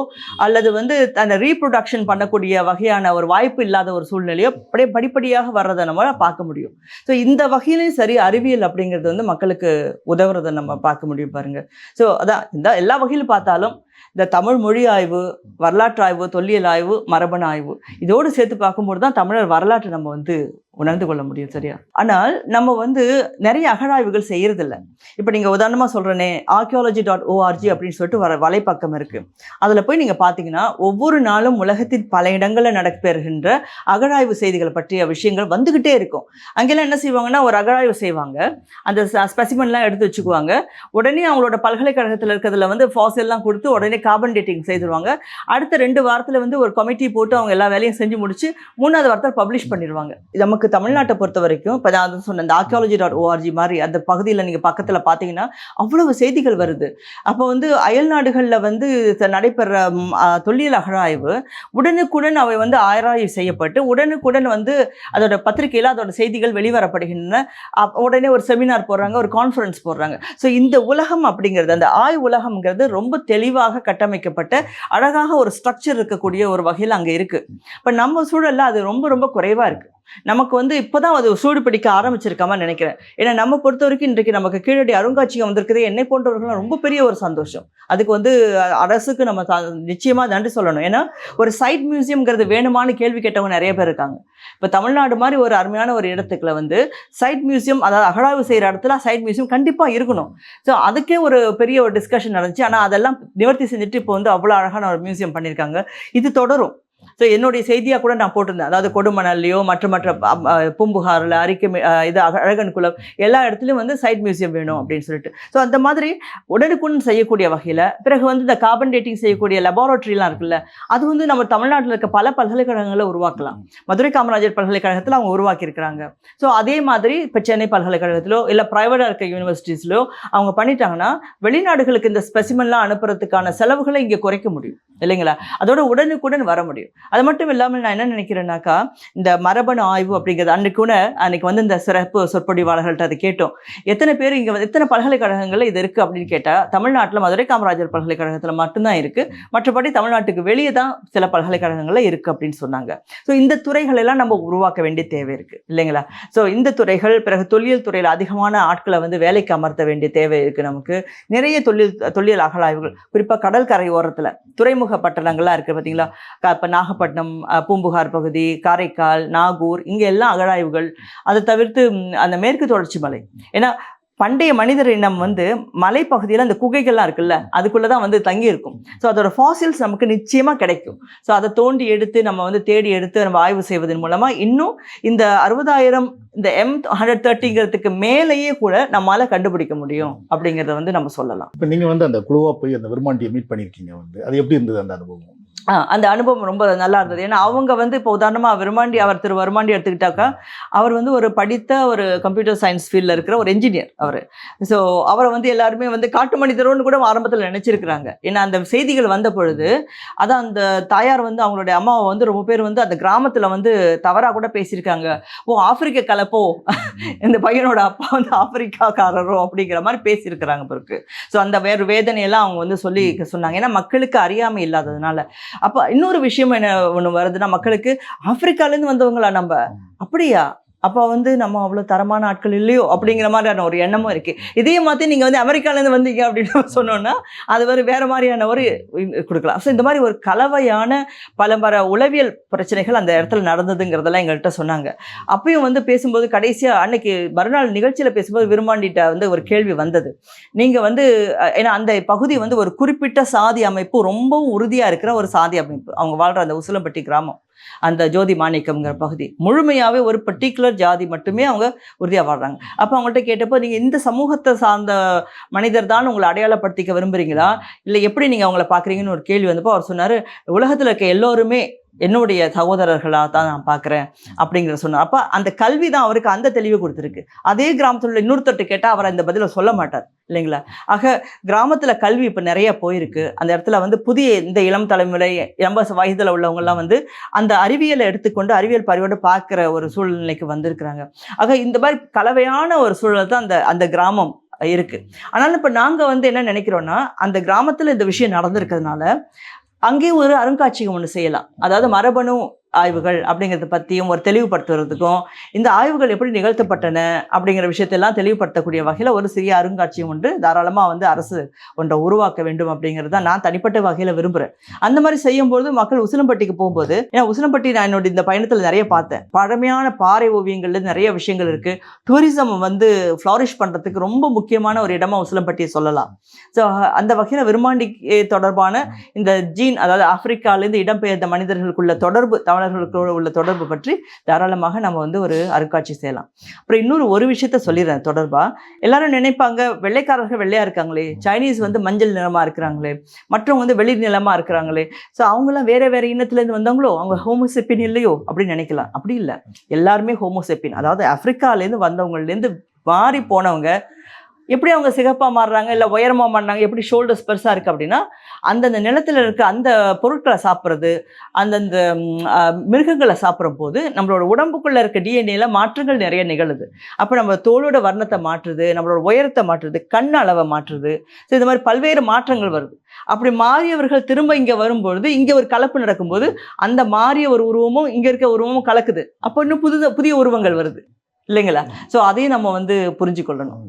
அல்லது வந்து அந்த ரீப்ரொடக்ஷன் பண்ணக்கூடிய வகையான ஒரு வாய்ப்பு இல்லாத ஒரு சூழ்நிலையோ அப்படியே படிப்படியாக வர்றதை நம்ம பார்க்க முடியும். ஸோ இந்த வகையிலையும் சரி அறிவியல் அப்படிங்கிறது வந்து மக்களுக்கு உதவுறதை நம்ம பார்க்க முடியும் பாருங்க. ஸோ அதான் இந்த எல்லா வகையிலும் பார்த்தாலும் இந்த தமிழ் மொழி ஆய்வு, வரலாற்று ஆய்வு, தொல்லியல் ஆய்வு, மரபணு ஆய்வு இதோடு சேர்த்து பார்க்கும்போது தான் தமிழர் வரலாற்றை நம்ம வந்து உணர்ந்து கொள்ள முடியும் சரியா. ஆனால் நம்ம வந்து நிறைய அகழாய்வுகள் செய்யறதில்ல. இப்போ நீங்கள் உதாரணமாக சொல்கிறேனே archaeology.org அப்படின்னு சொல்லிட்டு வலைப்பக்கம் இருக்குது. அதில் போய் நீங்கள் பார்த்தீங்கன்னா ஒவ்வொரு நாளும் உலகத்தின் பல இடங்களில் நடைபெறுகின்ற அகழாய்வு செய்திகள் பற்றிய விஷயங்கள் வந்துக்கிட்டே இருக்கும். அங்கெல்லாம் என்ன செய்வாங்கன்னா ஒரு அகழாய்வு செய்வாங்க, அந்த ஸ்பெசிமென்லாம் எடுத்து வச்சுக்குவாங்க, உடனே அவங்களோட பல்கலைக்கழகத்தில் இருக்கிறதுல வந்து ஃபாசில்லாம் கொடுத்து உடனே கார்பன் டேட்டிங் செய்திருவாங்க. அடுத்த 2 வாரத்தில் வந்து ஒரு கமிட்டி போட்டு அவங்க எல்லா வேலையும் செஞ்சு முடிச்சு 3வது வாரத்தில் பப்ளிஷ் பண்ணிடுவாங்க. நமக்கு தமிழ்நாட்டை பொறுத்த வரைக்கும் இப்போ நான் சொன்ன இந்த archaeology.org மாதிரி அந்த பகுதியில் நீங்கள் பக்கத்தில் பார்த்தீங்கன்னா அவ்வளவு செய்திகள் வருது. அப்போ வந்து அயல் நாடுகளில் வந்து நடைபெற தொல்லியல் அகழாய்வு உடனுக்குடன் அவை வந்து ஆராய்வு செய்யப்பட்டு உடனுக்குடன் வந்து அதோட பத்திரிகையில் அதோட செய்திகள் வெளிவரப்படுகின்றன. உடனே ஒரு செமினார் போடுறாங்க, ஒரு கான்ஃபரன்ஸ் போடுறாங்க. ஸோ இந்த உலகம் அப்படிங்கிறது, அந்த ஆய்வு உலகம்ங்கிறது ரொம்ப தெளிவாக கட்டமைக்கப்பட்ட அழகாக ஒரு ஸ்ட்ரக்சர் இருக்கக்கூடிய ஒரு வகையில் அங்கே இருக்குது. இப்போ நம்ம சூழலில் அது ரொம்ப ரொம்ப குறைவாக இருக்குது. நமக்கு வந்து இப்போதான் அது சூடு பிடிக்க ஆரம்பிச்சிருக்காம நினைக்கிறேன். ஏன்னா நம்ம பொறுத்த வரைக்கும் இன்றைக்கு நமக்கு கீழடி அருங்காட்சியகம் வந்திருக்குது, என்னை போன்றவர்களும் ரொம்ப பெரிய ஒரு சந்தோஷம். அதுக்கு வந்து அரசுக்கு நம்ம நிச்சயமாக நன்றி சொல்லணும். ஏன்னா ஒரு சைட் மியூசியம்ங்கிறது வேணுமான்னு கேள்வி கேட்டவங்க நிறைய பேர் இருக்காங்க. இப்போ தமிழ்நாடு மாதிரி ஒரு அருமையான ஒரு இடத்துக்குள்ள வந்து சைட் மியூசியம், அதாவது அகழாய்வு செய்கிற இடத்துல சைட் மியூசியம் கண்டிப்பாக இருக்கணும். ஸோ அதுக்கே ஒரு பெரிய ஒரு டிஸ்கஷன் நடந்துச்சு. ஆனால் அதெல்லாம் நிவர்த்தி செஞ்சுட்டு இப்போ வந்து அவ்வளோ அழகான ஒரு மியூசியம் பண்ணியிருக்காங்க. இது தொடரும். ஸோ என்னுடைய செய்தியாக கூட நான் போட்டிருந்தேன், அதாவது கொடுமணல்லையோ மற்ற பூம்புகாரில் இது அழகன் குளம் எல்லா இடத்துலையும் வந்து சைட் மியூசியம் வேணும் அப்படின்னு சொல்லிட்டு. ஸோ அந்த மாதிரி உடனுக்குடன் செய்யக்கூடிய வகையில் பிறகு வந்து இந்த கார்பன் டேட்டிங் செய்யக்கூடிய லெபார்டரிலாம் இருக்குல்ல, அது வந்து நம்ம தமிழ்நாட்டில் இருக்க பல பல்கலைக்கழகங்களை உருவாக்கலாம். மதுரை காமராஜர் பல்கலைக்கழகத்தில் அவங்க உருவாக்கியிருக்கிறாங்க. ஸோ அதே மாதிரி இப்போ சென்னை பல்கலைக்கழகத்திலோ இல்லை ப்ரைவேட்டாக இருக்க யூனிவர்சிட்டிஸ்லையோ அவங்க பண்ணிட்டாங்கன்னா வெளிநாடுகளுக்கு இந்த ஸ்பெசிமென்லாம் அனுப்புறதுக்கான செலவுகளை இங்கே குறைக்க முடியும் இல்லைங்களா, அதோட உடனுக்குடன் வர முடியும். அது மட்டும் இல்லாமல் நான் என்ன நினைக்கிறேன்னாக்கா, இந்த மரபணு ஆய்வு அப்படிங்கிறது அன்னைக்கு வந்து இந்த சிறப்பு சொற்பொழிவாளர்கள்ட்ட அதை கேட்டோம். எத்தனை பேர் இங்க வந்து எத்தனை பல்கலைக்கழகங்கள்ல இது இருக்கு அப்படின்னு கேட்டா, தமிழ்நாட்டுல மதுரை காமராஜர் பல்கலைக்கழகத்துல மட்டும்தான் இருக்கு. மற்றபடி தமிழ்நாட்டுக்கு வெளியே தான் சில பல்கலைக்கழகங்கள்ல இருக்கு அப்படின்னு சொன்னாங்க. ஸோ இந்த துறைகள் எல்லாம் நம்ம உருவாக்க வேண்டிய தேவை இருக்கு இல்லைங்களா? ஸோ இந்த துறைகள், பிறகு தொல்லியல் துறையில அதிகமான ஆட்களை வந்து வேலைக்கு அமர்த்த வேண்டிய தேவை இருக்கு நமக்கு. நிறைய தொல்லியல் அகழாய்வுகள், குறிப்பா கடற்கரை ஓரத்துல துறைமுக பட்டணங்கள்லாம் இருக்கு பார்த்தீங்களா? இப்போ நாகப்பட்டினம், பூம்புகார் பகுதி, காரைக்கால், நாகூர், இங்க எல்லாம் அகழாய்வுகள். அதை தவிர்த்து அந்த மேற்கு தொடர்ச்சி மலை. ஏன்னா பண்டைய மனிதர் இனம் வந்து மலைப்பகுதியில் அந்த குகைகள்லாம் இருக்குல்ல, அதுக்குள்ளதான் வந்து தங்கி இருக்கும். ஸோ அதோட ஃபாசில்ஸ் நமக்கு நிச்சயமா கிடைக்கும். ஸோ அதை தோண்டி எடுத்து நம்ம வந்து தேடி எடுத்து நம்ம ஆய்வு செய்வதன் மூலமா இன்னும் இந்த 60,000 இந்த M130ங்கிறதுக்கு மேலேயே கூட நம்மளால கண்டுபிடிக்க முடியும் அப்படிங்கிறத வந்து நம்ம சொல்லலாம். இப்போ நீங்க வந்து அந்த குழுவா போய் அந்த விரும்மாண்டியை மீட் பண்ணியிருக்கீங்க வந்து, அது எப்படி இருந்தது அந்த அனுபவம்? அந்த அனுபவம் ரொம்ப நல்லா இருந்தது. ஏன்னா அவங்க வந்து இப்போ உதாரணமா திரு வருமாண்டி எடுத்துக்கிட்டாக்கா, அவர் வந்து ஒரு படித்த ஒரு கம்ப்யூட்டர் சயின்ஸ் ஃபீல்டில் இருக்கிற ஒரு என்ஜினியர் அவர். ஸோ அவரை வந்து எல்லாருமே வந்து காட்டு மனிதரோன்னு கூட ஆரம்பத்தில் நினைச்சிருக்கிறாங்க. ஏன்னா அந்த செய்திகள் வந்த பொழுது அதான் அந்த தாயார் வந்து அவங்களுடைய அம்மாவை வந்து ரொம்ப பேர் வந்து அந்த கிராமத்தில் வந்து தவறாக கூட பேசியிருக்காங்க. ஓ, ஆப்பிரிக்க கலப்போ, இந்த பையனோட அப்பா வந்து ஆப்பிரிக்காக்காரரோ அப்படிங்கிற மாதிரி பேசியிருக்கிறாங்க பிறகு. ஸோ அந்த வேதனையெல்லாம் அவங்க வந்து சொன்னாங்க. ஏன்னா மக்களுக்கு அறியாமை இல்லாததுனால. அப்ப இன்னொரு விஷயம் என்ன ஒண்ணு வருதுன்னா, மக்களுக்கு ஆப்பிரிக்காலேருந்து வந்தவங்களா நம்ம, அப்படியா, அப்போ வந்து நம்ம அவ்வளோ தரமான ஆட்கள் இல்லையோ அப்படிங்கிற மாதிரியான ஒரு எண்ணமும் இருக்கு. இதே மாதிரி நீங்கள் வந்து அமெரிக்காலேருந்து வந்தீங்க அப்படின்னு சொன்னோன்னா அது வேற மாதிரியான ஒரு கொடுக்கலாம். ஸோ இந்த மாதிரி ஒரு கலவையான பல உளவியல் பிரச்சனைகள் அந்த இடத்துல நடந்ததுங்கிறதெல்லாம் எங்கள்கிட்ட சொன்னாங்க. அப்பயும் வந்து பேசும்போது கடைசியாக அன்னைக்கு மறுநாள் நிகழ்ச்சியில் பேசும்போது விரும்மாண்டிட்ட வந்து ஒரு கேள்வி வந்தது. நீங்கள் வந்து ஏன்னா அந்த பகுதி வந்து ஒரு குறிப்பிட்ட சாதி அமைப்பு ரொம்பவும் உறுதியாக இருக்கிற ஒரு சாதி அமைப்பு. அவங்க வாழ்கிற அந்த உசிலம்பட்டி கிராமம், அந்த ஜோதி மாணிக்கம்ங்கிற பகுதி முழுமையாவே ஒரு பர்டிகுலர் ஜாதி மட்டுமே அவங்க உறுதியா வாழ்றாங்க. அப்ப அவங்கள்ட்ட கேட்டப்போ, நீங்க இந்த சமூகத்தை சார்ந்த மனிதர் தான் உங்களை அடையாளப்படுத்திக்க விரும்புறீங்களா, இல்லை எப்படி நீங்க அவங்கள பாக்குறீங்கன்னு ஒரு கேள்வி வந்தப்போ அவர் சொன்னாரு, உலகத்துல இருக்க எல்லோருமே என்னுடைய சகோதரர்களாக தான் நான் பார்க்குறேன் அப்படிங்கிற சொன்னார். அப்போ அந்த கல்வி தான் அவருக்கு அந்த தெளிவு கொடுத்துருக்கு. அதே கிராமத்தில் உள்ள இன்னொருத்தட்டு கேட்டால் அவர் அந்த பதிலை சொல்ல மாட்டார் இல்லைங்களா? ஆக கிராமத்தில் கல்வி இப்போ நிறைய போயிருக்கு. அந்த இடத்துல வந்து புதிய இந்த இளம் தலைமுறை 80 வயதில் உள்ளவங்கெல்லாம் வந்து அந்த அறிவியலை எடுத்துக்கொண்டு அறிவியல் பறிவோடு பார்க்குற ஒரு சூழ்நிலைக்கு வந்திருக்கிறாங்க. ஆக இந்த மாதிரி கலவையான ஒரு சூழல் தான் அந்த கிராமம் இருக்கு. ஆனாலும் இப்போ நாங்கள் வந்து என்ன நினைக்கிறோன்னா, அந்த கிராமத்தில் இந்த விஷயம் நடந்திருக்கிறதுனால அங்கே ஒரு அருங்காட்சியகம் ஒன்று செய்யலாம். அதாவது மரபணு ஆய்வுகள் அப்படிங்கிறத பற்றியும் ஒரு தெளிவுபடுத்துறதுக்கும், இந்த ஆய்வுகள் எப்படி நிகழ்த்தப்பட்டன அப்படிங்கிற விஷயத்தெல்லாம் தெளிவுபடுத்தக்கூடிய வகையில் ஒரு சிறிய அருங்காட்சியகம் ஒன்று தாராளமாக வந்து அரசு ஒன்றை உருவாக்க வேண்டும் அப்படிங்கிறது தான் நான் தனிப்பட்ட வகையில் விரும்புகிறேன். அந்த மாதிரி செய்யும்போது மக்கள் உசிலம்பட்டிக்கு போகும்போது, ஏன்னா உசிலம்பட்டி நான் என்னோட இந்த பயணத்தில் நிறைய பார்த்தேன். பழமையான பாறை ஓவியங்கள்ல நிறைய விஷயங்கள் இருக்குது. டூரிசம் வந்து ஃப்ளாரிஷ் பண்ணுறதுக்கு ரொம்ப முக்கியமான ஒரு இடமா உசிலம்பட்டியை சொல்லலாம். ஸோ அந்த வகையில் விரும்மாண்டி தொடர்பான இந்த அதாவது ஆப்பிரிக்காலேருந்து இடம்பெயர்ந்த மனிதர்களுக்குள்ள தொடர்பு, தமிழர்களுக்கு உள்ள தொடர்பு பற்றி தாராளமாக நம்ம வந்து ஒரு அருங்காட்சி செய்யலாம். அப்புறம் இன்னொரு விஷயத்த சொல்லிடுறேன் தொடர்பா. எல்லாரும் நினைப்பாங்க, வெள்ளைக்காரர்கள் வெள்ளையா இருக்காங்களே, சைனீஸ் வந்து மஞ்சள் நிறமா இருக்கிறாங்களே, மற்றவங்க வந்து வெளிர் நிலமா இருக்கிறாங்களே, ஸோ அவங்களாம் வேற இனத்துலேருந்து வந்தவங்களோ, அவங்க ஹோமோசெப்பின் இல்லையோ அப்படின்னு நினைக்கலாம். அப்படி இல்லை, எல்லாருமே ஹோமோசெப்பின். அதாவது ஆப்பிரிக்காலேருந்து வந்தவங்கலேருந்து மாறி போனவங்க. எப்படி அவங்க சிகப்பாக மாறுறாங்க, இல்லை உயரமாக மாறினாங்க, எப்படி ஷோல்டர்ஸ் பெருசாக இருக்குது அப்படின்னா, அந்தந்த நிலத்தில் இருக்க அந்த பொருட்களை சாப்பிட்றது, அந்தந்த மிருகங்களை சாப்பிடும் போது நம்மளோட உடம்புக்குள்ளே இருக்க டிஎன்ஏல மாற்றங்கள் நிறைய நிகழுது. அப்போ நம்ம தோளோட வர்ணத்தை மாற்றுது, நம்மளோட உயரத்தை மாற்றுது, கண் அளவை மாற்றுது. ஸோ இந்த மாதிரி பல்வேறு மாற்றங்கள் வருது. அப்படி மாறியவர்கள் திரும்ப இங்கே வரும்பொழுது, இங்கே ஒரு கலப்பு நடக்கும்போது அந்த மாறிய ஒரு உருவமும் இங்கே இருக்க உருவமும் கலக்குது. அப்போ இன்னும் புதிய உருவங்கள் வருது இல்லைங்களா? ஸோ அதையும் நம்ம வந்து புரிஞ்சு கொள்ளணும்.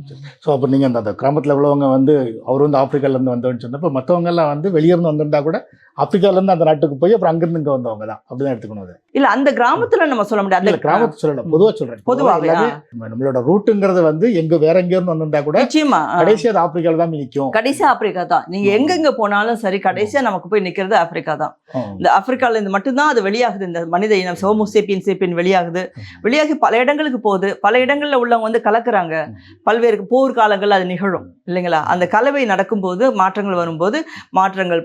ஸோ அப்போ நீங்கள் அந்த கிராமத்தில் உள்ளவங்க வந்து அவர் வந்து ஆப்பிரிக்காலேருந்து வந்தவன்னு சொன்னப்போ, மற்றவங்கெல்லாம் வந்து வெளியிருந்து வந்திருந்தா கூட ஆப்பிரிக்காலேருந்து அந்த நாட்டுக்கு போய் அப்புறம் அங்கிருந்து இங்கே வந்தவங்க தான் அப்படிதான் எடுத்துக்கணும். அது இல்லை, அந்த கிராமத்தில் நம்ம சொல்ல முடியாது. அந்த கிராமத்தை சொல்லலாம், பொதுவாக சொல்கிறேன். பொதுவாக நம்மளோட ரூட்டுங்கிறது வந்து வேற எங்கேருந்து வந்திருந்தா கூட நிச்சயமா கடைசியாக அது ஆப்பிரிக்காவில் தான் நிற்கும். கடைசியாக ஆப்பிரிக்கா தான். நீங்கள் எங்கெங்கே போனாலும் சரி, கடைசியாக நமக்கு போய் நிற்கிறது ஆப்பிரிக்கா தான். இந்த ஆப்பிரிக்காலேருந்து மட்டும்தான் அது வெளியாகுது. இந்த மனித இனம் ஹோமோசேப்பியன் வெளியாகுது. வெளியாகி பல இடங்களுக்கு போகுது. பல இடங்களில் உள்ளவங்க வந்து கலக்குறாங்க. பல்வேறு போர் காலங்கள் அது நிகழும் இல்லைங்களா? அந்த கலவை நடக்கும்போது மாற்றங்கள் வரும்போது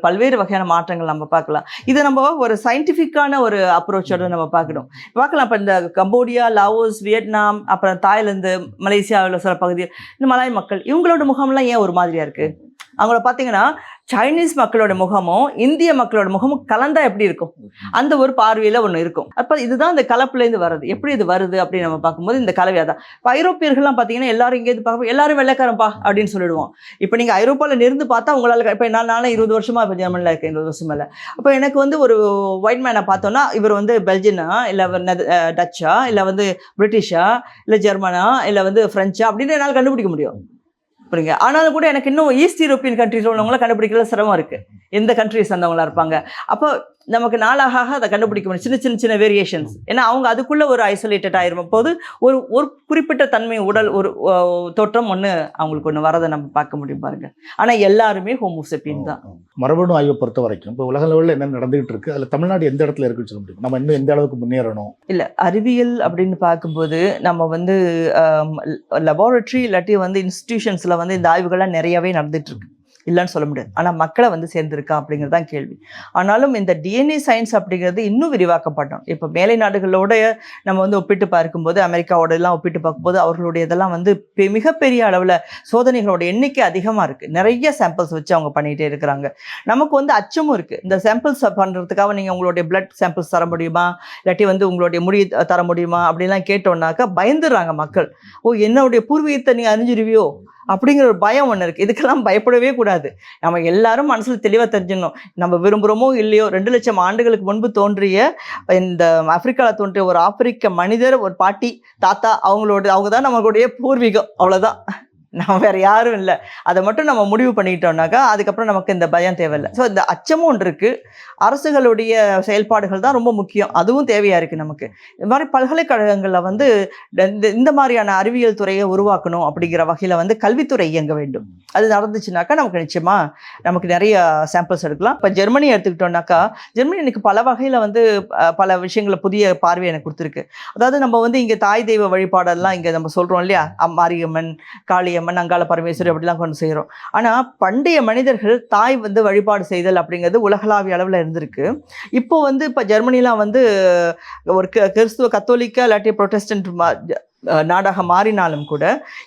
பல்வேறு வகையான மாற்றங்கள் நம்ம பார்க்கலாம். இதை நம்ம ஒரு சயின்டிஃபிக்கான ஒரு அப்ரோச்சோட நம்ம பார்க்கலாம். இப்போ இந்த கம்போடியா, லாவோஸ், வியட்நாம், அப்புறம் தாய்லாந்து, மலேசியாவில் சில பகுதி, இந்த மலாய் மக்கள், இவங்களோட முகம்லாம் ஏன் ஒரு மாதிரியா இருக்கு? அவங்கள பார்த்தீங்கன்னா சைனீஸ் மக்களோட முகமும் இந்திய மக்களோட முகமும் கலந்தா எப்படி இருக்கும், அந்த ஒரு பார்வையில் ஒன்று இருக்கும். அப்போ இதுதான் இந்த கலப்புலேருந்து வருது. எப்படி இது வருது அப்படின்னு நம்ம பார்க்கும்போது இந்த கலவையாக தான். இப்போ ஐரோப்பியர்கள்லாம் பார்த்தீங்கன்னா எல்லாரும் இங்கேருந்து பார்க்கும்போது எல்லாரும் வெள்ளைக்காரன்பா அப்படின்னு சொல்லிடுவோம். இப்போ நீங்கள் ஐரோப்பாவில் இருந்து பார்த்தா உங்களால் இப்போ நானும் 20 வருஷமா இப்போ ஜெர்மனியில் இருக்கேன், 20 வருஷம் மேலே. அப்போ எனக்கு வந்து ஒரு ஒயிட் மேனை பார்த்தோன்னா இவர் வந்து பெல்ஜியனா இல்லை டச்சா இல்லை வந்து பிரிட்டிஷா இல்லை ஜெர்மனா இல்லை வந்து ஃப்ரெஞ்சா அப்படின்னு என்னால் கண்டுபிடிக்க முடியும். புரியுங்க. ஆனாலும் கூட எனக்கு இன்னும் ஈஸ்ட் யூரோப்பியன் கண்ட்ரிஸ் உள்ளவங்கள கண்டுபிடிக்கல சிரமம் இருக்குது. எந்த கண்ட்ரிஸ் வந்தவங்களா இருப்பாங்க. அப்போ நமக்கு நாளாக அதை கண்டுபிடிக்க முடியும். சின்ன வேரியேஷன்ஸ். ஏன்னா அவங்க அதுக்குள்ள ஒரு ஐசோலேட்டட் ஆயிரும் போது ஒரு ஒரு குறிப்பிட்ட தன்மை உடல் ஒரு தோற்றம் ஒன்று அவங்களுக்கு ஒன்று வரதை நம்ம பார்க்க முடியும் பாருங்க. ஆனால் எல்லாருமே ஹோமோசெப்பியன் தான். மரபணு ஆய்வை பொறுத்த வரைக்கும் இப்போ உலக லெவலில் என்ன நடந்துகிட்டு இருக்கு, அதில் தமிழ்நாடு எந்த இடத்துல இருக்குன்னு சொல்ல முடியும்? நம்ம இன்னும் எந்த அளவுக்கு முன்னேறணும்? இல்லை, அறிவியல் அப்படின்னு பார்க்கும்போது நம்ம வந்து லெபார்டரி இல்லாட்டி வந்து இன்ஸ்டிடியூஷன்ஸில் வந்து இந்த ஆய்வுகள்லாம் நிறையவே நடந்துட்டு இருக்கு, இல்லைன்னு சொல்ல முடியாது. ஆனால் மக்களை வந்து சேர்ந்துருக்கா அப்படிங்கிறது தான் கேள்வி. ஆனாலும் இந்த டிஎன்ஏ சயின்ஸ் அப்படிங்கிறது இன்னும் விரிவாக்கப்பட்டோம். இப்போ மேலை நாடுகளோட நம்ம வந்து ஒப்பிட்டு பார்க்கும்போது, அமெரிக்காவோட எல்லாம் ஒப்பிட்டு பார்க்கும்போது அவர்களுடைய இதெல்லாம் வந்து மிகப்பெரிய அளவில் சோதனைகளோட எண்ணிக்கை அதிகமாக இருக்குது. நிறைய சாம்பிள்ஸ் வச்சு அவங்க பண்ணிகிட்டே இருக்கிறாங்க. நமக்கு வந்து அச்சமும் இருக்குது. இந்த சாம்பிள்ஸ் பண்ணுறதுக்காக நீங்கள் உங்களுடைய பிளட் சாம்பிள்ஸ் தர முடியுமா, இல்லாட்டி வந்து உங்களுடைய முடி தர முடியுமா அப்படின்லாம் கேட்டோம்னாக்கா பயந்துடுறாங்க மக்கள். ஓ, என்னுடைய பூர்வீகத்தை நீ அறிஞ்சிருவியோ அப்படிங்கிற ஒரு பயம் ஒன்று இருக்குது. இதுக்கெல்லாம் பயப்படவே கூடாது. நம்ம எல்லாரும் மனசில் தெளிவாக தெரிஞ்சிடணும். நம்ம விரும்புகிறோமோ இல்லையோ 2 லட்சம் ஆண்டுகளுக்கு முன்பு தோன்றிய இந்த ஆப்பிரிக்காவில் தோன்றிய ஒரு ஆப்பிரிக்க மனிதர், ஒரு பாட்டி, தாத்தா, அவங்க தான் நம்மளுடைய பூர்வீகம். அவ்வளோதான், நம்ம வேறு யாரும் இல்லை. அதை மட்டும் நம்ம முடிவு பண்ணிக்கிட்டோம்னாக்கா அதுக்கப்புறம் நமக்கு இந்த பயம் தேவையில்லை. ஸோ இந்த அச்சமும் ஒன்று இருக்குது. அரசுகளுடைய செயல்பாடுகள் தான் ரொம்ப முக்கியம், அதுவும் தேவையாக இருக்குது நமக்கு. இது மாதிரி பல்கலைக்கழகங்களில் வந்து இந்த மாதிரியான அறிவியல் துறையை உருவாக்கணும் அப்படிங்கிற வகையில் வந்து கல்வித்துறை இயங்க வேண்டும். அது நடந்துச்சுனாக்கா நமக்கு நிச்சயமாக நமக்கு நிறைய சாம்பிள்ஸ் எடுக்கலாம். இப்போ ஜெர்மனி எடுத்துக்கிட்டோம்னாக்கா, ஜெர்மனி எனக்கு பல வகையில் வந்து பல விஷயங்களை புதிய பார்வை எனக்கு கொடுத்துருக்கு. அதாவது நம்ம வந்து இங்கே தாய் தெய்வ வழிபாடெல்லாம் இங்கே நம்ம சொல்கிறோம் இல்லையா, மாரியம்மன், காளியம்மன், அங்காள பரமேஸ்வரி அப்படிலாம் கொண்டு செய்கிறோம். ஆனால் பண்டைய மனிதர்கள் தாய் வந்து வழிபாடு செய்தல் அப்படிங்கிறது உலகளாவிய அளவில் இருந்திருக்கு. இப்போ வந்து இப்போ ஜெர்மனிலாம் வந்து ஒரு கிறிஸ்துவ கத்தோலிக்கா இல்லாட்டி புரொட்டஸ்டன்ட் நாடாக மாறினாலும் கூட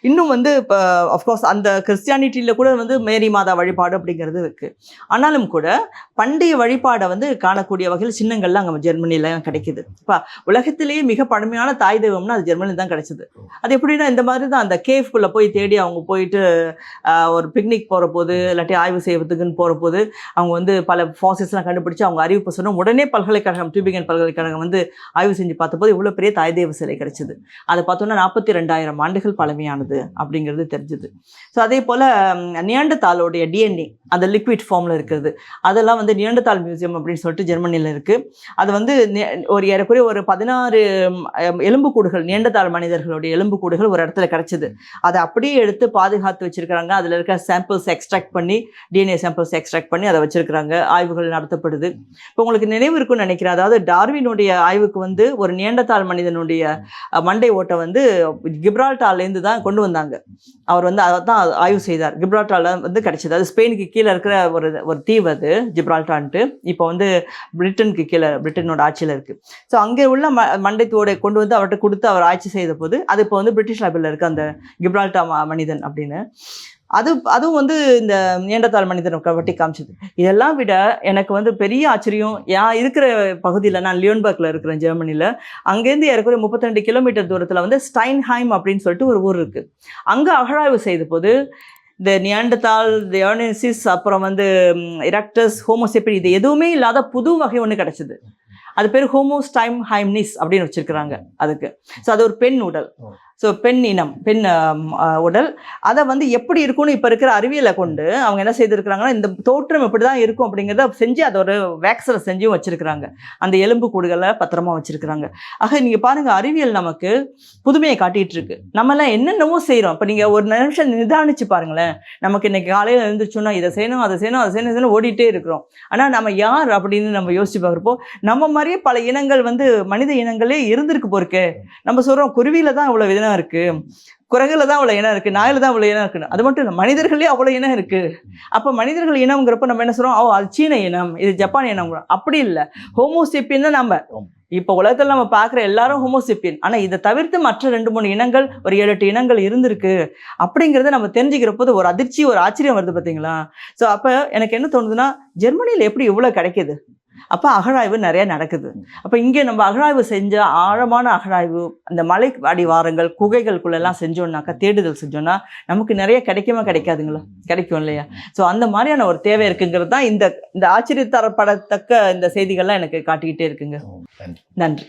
இன்னும் வந்து இப்போ அஃப்கோர்ஸ் அந்த கிறிஸ்டியானிட்டியில் கூட வந்து மேரி மாதா வழிபாடு அப்படிங்கிறது இருக்குது. ஆனாலும் கூட பண்டைய வழிபாடை வந்து காணக்கூடிய வகையில் சின்னங்கள்லாம் அங்கே ஜெர்மனியில் கிடைக்கிது. இப்போ உலகத்திலேயே மிக பழமையான தாய் தெய்வம்னா அது ஜெர்மனியில் தான் கிடைச்சிது. அது எப்படின்னா இந்த மாதிரி தான் அந்த கேஃப்குள்ளே போய் தேடி அவங்க போயிட்டு ஒரு பிக்னிக் போகிற போது இல்லாட்டி ஆய்வு செய்வதுக்குன்னு போகிற போது அவங்க வந்து பல ஃபாசில்ஸ்லாம் கண்டுபிடிச்சி அவங்க அறிவிப்பு சொன்னோம். உடனே பல்கலைக்கழகம், டியூபிங்கன் பல்கலைக்கழகம் வந்து ஆய்வு செஞ்சு பார்த்தபோது இவ்வளோ பெரிய தாய் தெய்வ சிலை கிடைச்சிது. அதை பார்த்தோன்னா 42,000 ஆண்டுகள் பழமையானது அப்படிங்கிறது தெரிஞ்சுது. ஸோ அதே போல் நியாண்டர்தாலோடைய டிஎன்ஏ அந்த லிக்விட் ஃபார்மில் இருக்கிறது, அதெல்லாம் வந்து நியாண்டர்தால் மியூசியம் அப்படின்னு சொல்லிட்டு ஜெர்மனியில் இருக்குது. அது வந்து ஒரு ஏறக்குறைய ஒரு 16 எலும்புக்கூடுகள், நியாண்டர்தால் மனிதர்களுடைய எலும்புக்கூடுகள் ஒரு இடத்துல கிடச்சிது. அதை அப்படியே எடுத்து பாதுகாத்து வச்சுருக்கிறாங்க. அதில் இருக்க சாம்பிள்ஸ் எக்ஸ்ட்ராக்ட் பண்ணி, டிஎன்ஏ சாம்பிள்ஸ் எக்ஸ்ட்ராக்ட் பண்ணி அதை வச்சுருக்கிறாங்க. ஆய்வுகள் நடத்தப்படுது. இப்போ உங்களுக்கு நினைவு இருக்குன்னு நினைக்கிறேன், அதாவது டார்வினுடைய ஆய்வுக்கு வந்து ஒரு நியாண்டர்தால் மனிதனுடைய மண்டை ஓட்டை வந்து கிப்ரால்டார்லேருந்து தான் கொண்டு வந்தாங்க. அவர் வந்து அதை தான் ஆய்வு செய்தார். கிப்ரால்டாரில் வந்து கிடைச்சது. அது ஸ்பெயினுக்கு கீழே இருக்கிற ஒரு தீவு அது ஜிப்ரால்டார்ன்ட்டு. இப்போ வந்து பிரிட்டனுக்கு கீழே, பிரிட்டனோட ஆட்சியில் இருக்குது. ஸோ அங்கே உள்ள மண்டைத்தோடை கொண்டு வந்து அவர்கிட்ட கொடுத்து அவர் ஆட்சி செய்த போது அது இப்போ வந்து பிரிட்டிஷ் லைப்ரரியில் இருக்குது அந்த கிப்ரால்டார் மனிதன் அப்படின்னு. அதுவும் வந்து இந்த நியாண்டர்தால் மனிதனை வட்டி காமிச்சது. இதெல்லாம் விட எனக்கு வந்து பெரிய ஆச்சரியம், இருக்கிற பகுதியில், நான் லியோன்பர்க்கில் இருக்கிறேன் ஜெர்மனியில். அங்கேருந்து ஏறக்குறைய 32 கிலோமீட்டர் தூரத்தில் வந்து ஸ்டைன்ஹைம் அப்படின்னு சொல்லிட்டு ஒரு ஊர் இருக்குது. அங்கே அகழாய்வு செய்த போது இந்த நியாண்டர்தால், தியோனிசிஸ், அப்புறம் வந்து எரெக்டஸ், ஹோமோசெப்பியன், இது எதுவுமே இல்லாத புது வகை ஒன்று கிடச்சிது. அது பேர் ஹோமோஸ்டைம்ஹைம்னிஸ் அப்படின்னு வச்சுருக்கிறாங்க அதுக்கு. ஸோ அது ஒரு பெண் உடல். ஸோ பெண் இனம், பெண் உடல். அதை வந்து எப்படி இருக்கும்னு இப்போ இருக்கிற அறிவியலை கொண்டு அவங்க என்ன செய்திருக்கிறாங்கன்னா, இந்த தோற்றம் எப்படி தான் இருக்கும் அப்படிங்கிறத செஞ்சு அதை ஒரு வேக்ஸில் செஞ்சும் வச்சுருக்கிறாங்க. அந்த எலும்பு கூடுகளை பத்திரமா வச்சுருக்கிறாங்க. ஆக நீங்கள் பாருங்கள், அறிவியல் நமக்கு புதுமையை காட்டிகிட்டு இருக்கு. நம்மலாம் என்னென்னவோ செய்கிறோம். இப்போ நீங்கள் ஒரு நிமிஷம் நிதானிச்சு பாருங்களேன். நமக்கு இன்றைக்கி காலையில் எழுந்திரிச்சோன்னா இதை செய்யணும், அதை செய்யணும், அதை செய்யணும் ஓடிட்டே இருக்கிறோம். ஆனால் நம்ம யார் அப்படின்னு நம்ம யோசிச்சு பார்க்குறப்போ நம்ம மாதிரியே பல இனங்கள் வந்து மனித இனங்களே இருந்திருக்கு போருக்கு. நம்ம சொல்கிறோம் குருவியில் தான் இவ்வளோ இனம் இருக்குது, குரங்குல தான் அவ்வளோ இனம் இருக்குது, நாயில் தான் அவ்வளோ இனம் இருக்குன்னு. அது மட்டும் இல்லை, மனிதர்களே அவ்வளோ இனம் இருக்குது. அப்போ மனிதர்கள் இனம்ங்கிறப்ப நம்ம என்ன சொல்கிறோம், அது சீன இனம், இது ஜப்பான் இனம். அப்படி இல்லை, ஹோமோசேப்பியன் தான் நம்ம. இப்போ உலகத்துல நம்ம பார்க்குற எல்லாரும் ஹோமோசிப்பியன், ஆனா இதை தவிர்த்து மற்ற 2-3 இனங்கள், ஒரு 7-8 இனங்கள் இருந்திருக்கு அப்படிங்கிறத நம்ம தெரிஞ்சுக்கிற போது ஒரு அதிர்ச்சி, ஒரு ஆச்சரியம் வருது பார்த்தீங்களா? ஸோ அப்ப எனக்கு என்ன தோணுதுன்னா, ஜெர்மனியில எப்படி இவ்வளோ கிடைக்குது? அப்ப அகழாய்வு நிறைய நடக்குது. அப்ப இங்கே நம்ம அகழாய்வு செஞ்ச ஆழமான அகழாய்வு, அந்த மலை அடிவாரங்கள், குகைகளுக்குள்ள எல்லாம் செஞ்சோம்னாக்கா, தேடுதல் செஞ்சோம்னா நமக்கு நிறைய கிடைக்குமா கிடைக்காதுங்களா? கிடைக்கும் இல்லையா? ஸோ அந்த மாதிரியான ஒரு தேவை இருக்குங்கிறது தான் இந்த ஆச்சரியத்தரப்படத்தக்க இந்த செய்திகள்லாம் எனக்கு காட்டிக்கிட்டே இருக்குங்க. நன்றி. நன்றி.